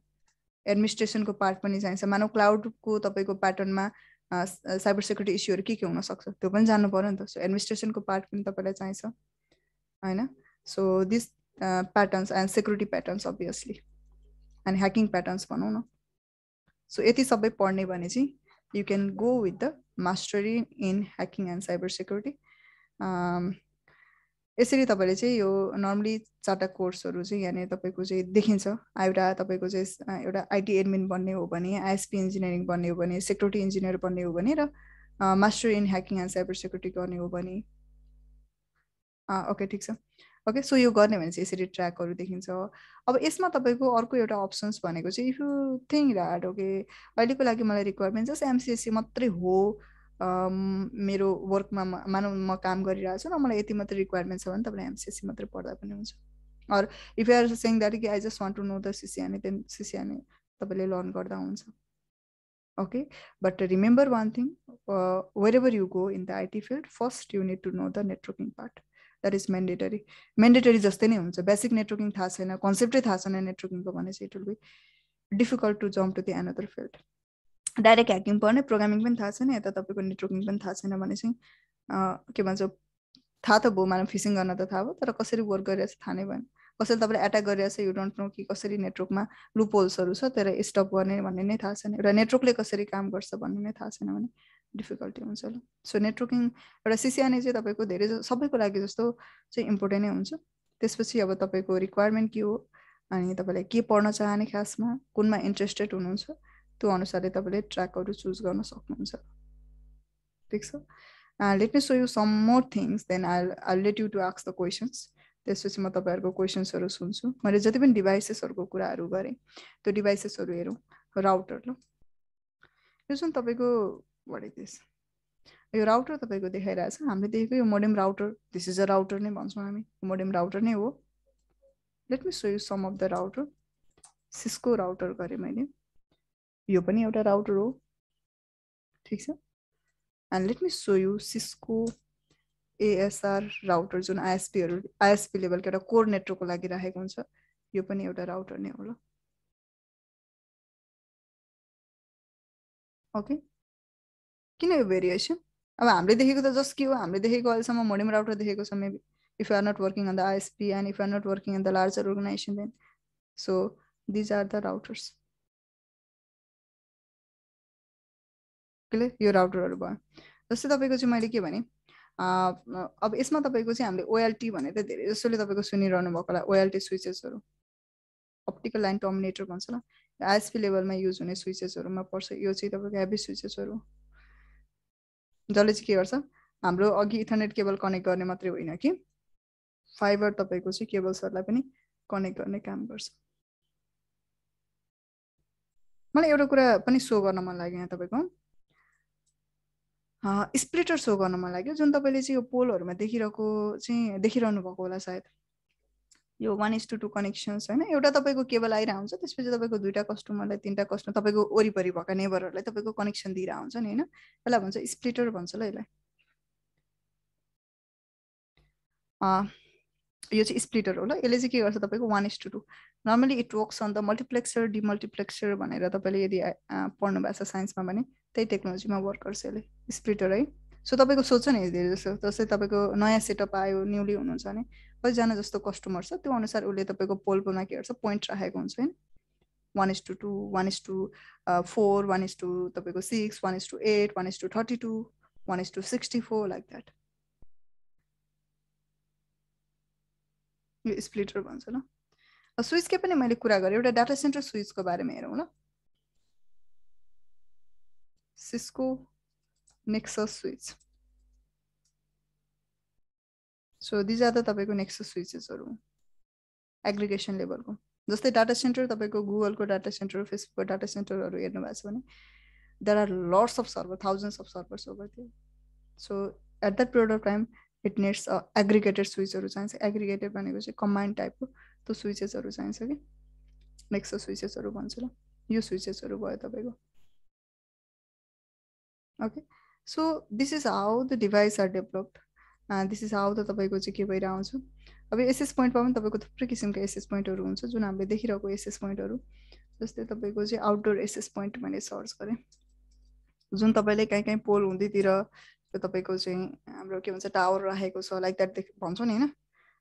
एडमिनिस्ट्रेसन को पार्ट पनि चाहिन्छ। मानव क्लाउड को तपाईको प्याटर्नमा साइबर सेक्युरिटी इस्युहरू के हुन सक्छ त्यो पनि जान्नु पर्यो नि त। सो एडमिनिस्ट्रेसनको पार्ट पनि तपाईँलाई चाहिन्छ हैन। So this patterns and security patterns obviously and hacking patterns भनौँ न। सो यति सबै पढ्ने भने चाहिँ you can go with the mastery in hacking and cyber security. यसरी तपाईँले चाहिँ यो नर्मली 4टा कोर्सहरू चाहिँ यहाँनिर तपाईँको चाहिँ देखिन्छ। एउटा तपाईँको चाहिँ एउटा आइटी एडमिन बन्ने हो भने, आइएसपी इन्जिनियरिङ बन्ने हो भने, सेक्युरिटी इन्जिनियर बन्ने हो भने, र master in hacking and cyber security गर्ने हो भने। ओके ठिक छ। ओके सो यो गर्ने भने चाहिँ यसरी ट्र्याकहरू देखिन्छ। अब यसमा तपाईँको अर्को एउटा अप्सन्स भनेको चाहिँ if you think that okay अहिलेको लागि मलाई रिक्वायरमेन्ट जस्ट एमसिएससी मात्रै हो, मेरो वर्कमा मानौँ म काम गरिरहेको छु र मलाई यति मात्रै रिक्वायरमेन्ट छ भने तपाईँले एमसिएससी मात्रै पढ्दा पनि हुन्छ। Or if you are saying that कि I just want to know the CCNA then CCNA तपाईँले लर्न गर्दा हुन्छ। Okay but remember one thing, where you go in the IT field first you need to know the networking part. That is mandatory जस्तै नै हुन्छ। Basic networking थाहा छैन, कन्सेप्टै थाहा छैन नेटवर्किङको भने चाहिँ it will be difficult to jump to the another field. Direct hacking पढ्ने, प्रोग्रामिङ पनि थाहा छैन, यता तपाईँको नेटवर्किङ पनि थाहा छैन भने चाहिँ के भन्छ थाहा त भयो, मानव फिसिङ गर्न त थाहा भयो तर कसरी वर्क गरिरहेछ थाहा नै भएन। कसैले तपाईँले एट्याक गरिरहेछ यु डोन्ट नो कि कसरी नेटवर्कमा लुपहोल्सहरू छ तर स्टप गर्ने भन्ने नै थाहा छैन, एउटा नेटवर्कले कसरी काम गर्छ भन्ने नै थाहा छैन भने डिफिकल्टी हुन्छ ल। सो नेटवर्किङ एउटा सिसिएनए चाहिँ तपाईँको धेरै सबैको लागि जस्तो चाहिँ इम्पोर्टेन्ट नै हुन्छ। त्यसपछि अब तपाईँको रिक्वायरमेन्ट के हो अनि तपाईँले के पढ्न चाहने, खासमा कुनमा इन्ट्रेस्टेड हुनुहुन्छ त्यो अनुसारले तपाईँले ट्र्याकहरू चुज गर्न सक्नुहुन्छ। ठिक छ। Let me show you some more things then I let you to ask the questions. त्यसपछि म तपाईँहरूको क्वेसन्सहरू सुन्छु। मैले जति पनि डिभाइसेसहरूको कुराहरू गरेँ त्यो डिभाइसेसहरू हेरौँ। राउटर ल, यो जुन तपाईँको वाट इज दिस, यो राउटर तपाईँको देखाइरहेछ, हामीले देखेको यो modem router, this is a router नै भन्छौँ हामी, मोडेम राउटर नै हो। Let me show you some of the router. Cisco router गरेँ मैले, यो पनि एउटा राउटर हो। ठिक छ। And let me show you Cisco ASR router जुन आइएसपी लेभलको एउटा कोर नेटवर्कको लागि राखेको हुन्छ, यो पनि एउटा राउटर नै हो ल। ओके किन यो भेरिएसन? अब हामीले देखेको त जस्ट के हो, हामीले देखेको अहिलेसम्म मोडेम राउटर देखेको छ। Maybe if you are not working on the ISP and if you are not working in the larger organization then so these are the routers. यो राउटरहरू भयो। जस्तै तपाईँको चाहिँ मैले के भने अब यसमा तपाईँको चाहिँ हामीले ओएलटी भनेर धेरै जसोले तपाईँको सुनिरहनु भएको होला, ओएलटी स्विचेसहरू अप्टिकल लाइन टर्मिनेटर भन्छ ल, आइएसपी लेभलमा युज हुने स्विचेसहरूमा पर्छ। यो चाहिँ तपाईँको हेभी स्विचेसहरू जसले चाहिँ के गर्छ, हाम्रो अघि इथरनेट केबल कनेक्ट गर्ने मात्रै होइन कि फाइबर तपाईँको चाहिँ केबल्सहरूलाई पनि कनेक्ट गर्ने काम गर्छ। मलाई एउटा कुरा पनि सो गर्न मन लाग्यो यहाँ तपाईँको स्प्लिटर सो गर्न मन लाग्यो, जुन तपाईँले चाहिँ यो पोलहरूमा देखिरहनु भएको होला सायद। यो 1:2 कनेक्सन्स होइन, एउटा तपाईँको केबल आइरहेको हुन्छ, त्यसपछि तपाईँको 2टा कस्टमरलाई 3टा कस्टमर तपाईँको वरिपरि भएका नेबरहरूलाई तपाईँको कनेक्सन दिइरहेको हुन्छ नि होइन, यसलाई भन्छ स्प्लिटर भन्छ ल यसलाई। यो चाहिँ स्प्लिटर हो ल। यसले चाहिँ के गर्छ तपाईँको 1:2। Normally it works on the multiplexer demultiplexer भनेर तपाईँले यदि पढ्नु भएको छ साइन्समा भने त्यही टेक्नोलोजीमा वर्क गर्छ यसले, स्प्लिटर है। सो तपाईँको सोच नि धेरै जस्तो, जस्तै तपाईँको नयाँ सेटअप आयो, न्युली हुनुहुन्छ भने कतिजना जस्तो कस्टमर छ त्यो अनुसार उसले तपाईँको पोलमा के गर्छ, पोइन्ट राखेको हुन्छ होइन, 1:2, 1:4, 1:2 तपाईँको 6, 1:8, 1:32, 1:64 लाइक द्याट। यो स्प्लिटर भन्छ ल। स्विचकै पनि मैले कुरा गरेँ, एउटा डाटा सेन्टर स्विचको बारेमा हेरौँ ल। Cisco Nexus switch. So these are the तपाईँको नेक्सस स्विचेसहरू एग्रिगेसन लेभलको। जस्तै डाटा सेन्टर तपाईँको गुगलको डाटा सेन्टर, फेसबुकको डाटा सेन्टरहरू हेर्नु भएको छ भने there are lots of server, thousands of servers over there. So at that period of time it needs aggregated स्विचहरू चाहिन्छ। एग्रिगेटेड भनेको चाहिँ कम्बाइन्ड टाइपको त्यो स्विचेसहरू चाहिन्छ कि नेक्सस स्विचेसहरू भन्छ ल। यो स्विचेसहरू भयो तपाईँको। Okay so this is how the device are developed, this is how the तपाईँको चाहिँ के भइरहेको हुन्छ। अब एसएस पोइन्टमा पनि तपाईँको थुप्रै किसिमका एसएस पोइन्टहरू हुन्छ जुन हामीले देखिरहेको एसएस पोइन्टहरू। जस्तै तपाईँको चाहिँ आउटडोर एसएस पोइन्ट मैले सर्च गरेँ, जुन तपाईँले कहीँ पोल हुँदैतिर त्यो तपाईँको चाहिँ हाम्रो के भन्छ टावर राखेको छ लाइक द्याट भन्छौँ नि होइन,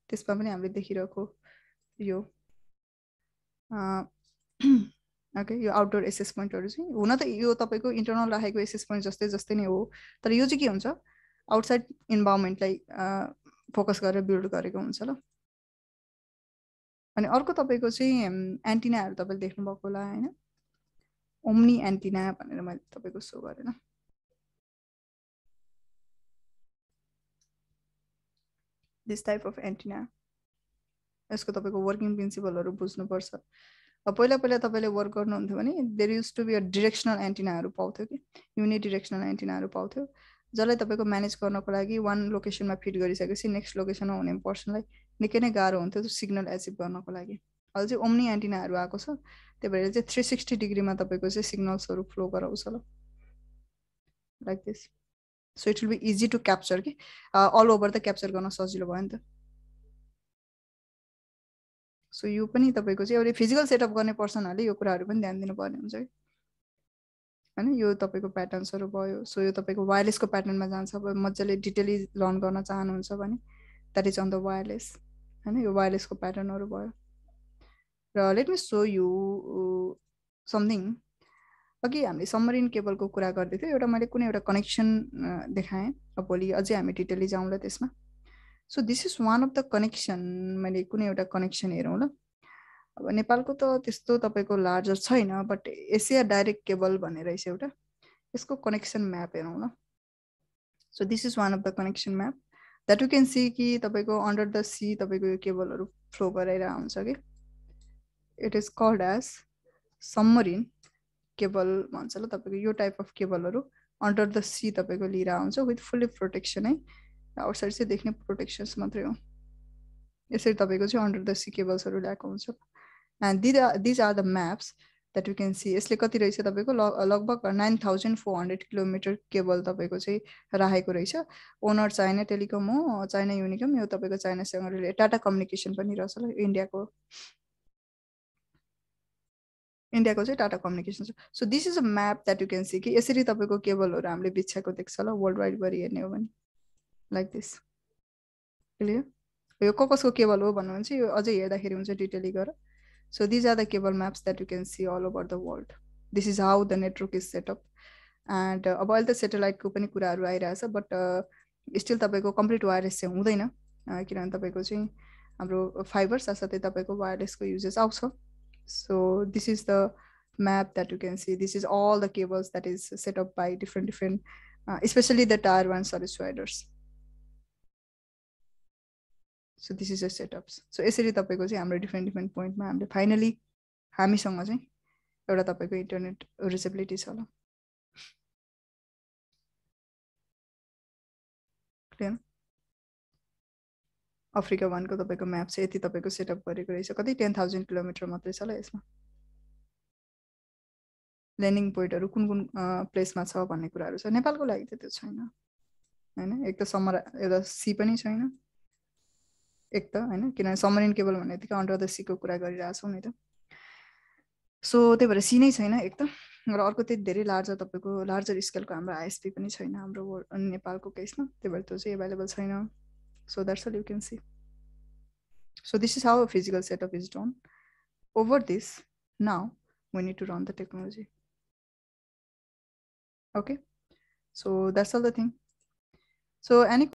त्यसमा पनि हामीले देखिरहेको यो ओके यो आउटडोर एसेस पोइन्टहरू चाहिँ हुन त यो तपाईँको इन्टरनल राखेको एसेस पोइन्ट जस्तै नै हो, तर यो चाहिँ के हुन्छ आउटसाइड इन्भाइरोमेन्टलाई फोकस गरेर बिल्ड गरेको हुन्छ ल। अनि अर्को तपाईँको चाहिँ एन्टिनाहरू तपाईँले देख्नुभएको होला होइन, ओम्नी एन्टिना भनेर मैले तपाईँको सो गरेर दिस टाइप अफ एन्टिना। यसको तपाईँको वर्किङ प्रिन्सिपलहरू बुझ्नुपर्छ। पहिला तपाईँले वर्क गर्नुहुन्थ्यो भने there use to be a directional एन्टिनाहरू पाउँथ्यो कि युनिडिरेक्सनल एन्टिनाहरू पाउँथ्यो, जसलाई तपाईँको म्यानेज गर्नको लागि वान लोकेसनमा फिट गरिसकेपछि नेक्स्ट लोकेसनमा हुने पर्सनलाई निकै नै गाह्रो हुन्थ्यो त्यो सिग्नल एचिभ गर्नको लागि। अहिले चाहिँ ओम्नी एन्टिनाहरू आएको छ, त्यही भएर चाहिँ 360 डिग्रीमा तपाईँको चाहिँ सिग्नल्सहरू फ्लो गराउँछ ल, like this. So it will be easy to capture कि अल ओभर त क्याप्चर गर्न सजिलो भयो नि त। सो यो पनि तपाईँको चाहिँ एउटा फिजिकल सेटअप गर्ने पर्सनहरूले यो कुराहरू पनि ध्यान दिनुपर्ने हुन्छ कि होइन। यो तपाईँको प्याटर्न्सहरू भयो। सो यो तपाईँको वायरलेसको प्याटर्नमा जान्छ। अब मजाले डिटेली लर्न गर्न चाहनुहुन्छ भने that is on the wireless होइन, यो वायरलेसको प्याटर्नहरू भयो। र let me show you something. अघि हामीले सबमरिन केबलको कुरा गर्दै थियौँ, एउटा मैले कुनै एउटा कनेक्सन देखाएँ, अब भोलि अझै हामी डिटेली जाउँला त्यसमा। So this is one of the connection. मैले कुनै एउटा कनेक्सन हेरौँ ल। अब नेपालको त त्यस्तो तपाईँको लार्जर छैन, बट एसिया डाइरेक्ट केबल भन्ने रहेछ एउटा, यसको कनेक्सन म्याप हेरौँ ल। So this is one of the connection map that you can see कि तपाईँको अन्डर द सी तपाईँको यो केबलहरू फ्लो गराइरहेको हुन्छ कि। It is called as submarine cable भन्छ ल। तपाईँको यो टाइप अफ केबलहरू अन्डर द सी तपाईँको लिएर आउँछ विथ फुल्ली प्रोटेक्सन है, आउटसाइड चाहिँ देख्ने प्रोटेक्सन्स मात्रै हो। यसरी तपाईँको चाहिँ अन्डर द सी केबल्सहरू ल्याएको हुन्छ। And these are the maps that you can see. यसले कति रहेछ तपाईँको लगभग 9400 किलोमिटर केबल तपाईँको चाहिँ राखेको रहेछ। ओनर चाइना टेलिकम हो, चाइना युनिकम। यो तपाईँको चाइनासँग रिलेटेड टाटा कम्युनिकेसन पनि रहेछ ल, इन्डियाको चाहिँ टाटा कम्युनिकेसन छ। So this is a map that you can see कि यसरी तपाईँको केबलहरू हामीले बिछ्याएको देख्छ ल, वर्ल्ड वाइडभरि हेर्ने हो भने लाइक दिस। क्लियर? यो कसको केबल हो भन्नुहुन्छ यो अझै हेर्दाखेरि हुन्छ डिटेली गरेर। So these are the cable maps that you can see all over the world. This is how the network is setup. And अब अहिले त सेटेलाइटको पनि कुराहरू आइरहेछ, बट स्टिल तपाईँको कम्प्लिट वायरलेस चाहिँ हुँदैन, किनभने तपाईँको चाहिँ हाम्रो फाइबर साथसाथै तपाईँको वायरलेसको युजेस आउँछ। So this is the map that you can see. This is all the cables that is set up by different especially the tier 1 service providers. So this is the setups. So यसरी तपाईको चाहिँ हाम्रो different point मा हामीले finally हामीसँग चाहिँ एउटा तपाईको इन्टरनेट रिचेबिलिटी छ ल। क्लियर? अफ्रिका 1 को तपाईको म्याप चाहिँ यति तपाईको सेटअप गरेको रहेछ। कति 10,000 किलोमिटर मात्रै छ ल यसमा। ल्यान्डिङ पोइन्टहरू कुन कुन प्लेसमा छ भन्ने कुराहरू छ। नेपालको लागि त त्यो छैन हैन। एक त समर एउटा सी पनि छैन, एक त हैन, किनभने सबमरिन केबल भन्ने बित्तिकै अन्डर द सीको कुरा गरिरहेछौँ नि त। सो त्यही भएर सी नै छैन एक त, र अर्को त्यति धेरै लार्जर तपाईँको लार्जर स्केलको हाम्रो आइएसपी पनि छैन हाम्रो नेपालको केसमा, त्यही भएर त्यो चाहिँ एभाइलेबल छैन। So that's all you can see. So this is how physical setup is done. Over this now we need to run the technology. Okay, so that's all the thing. So any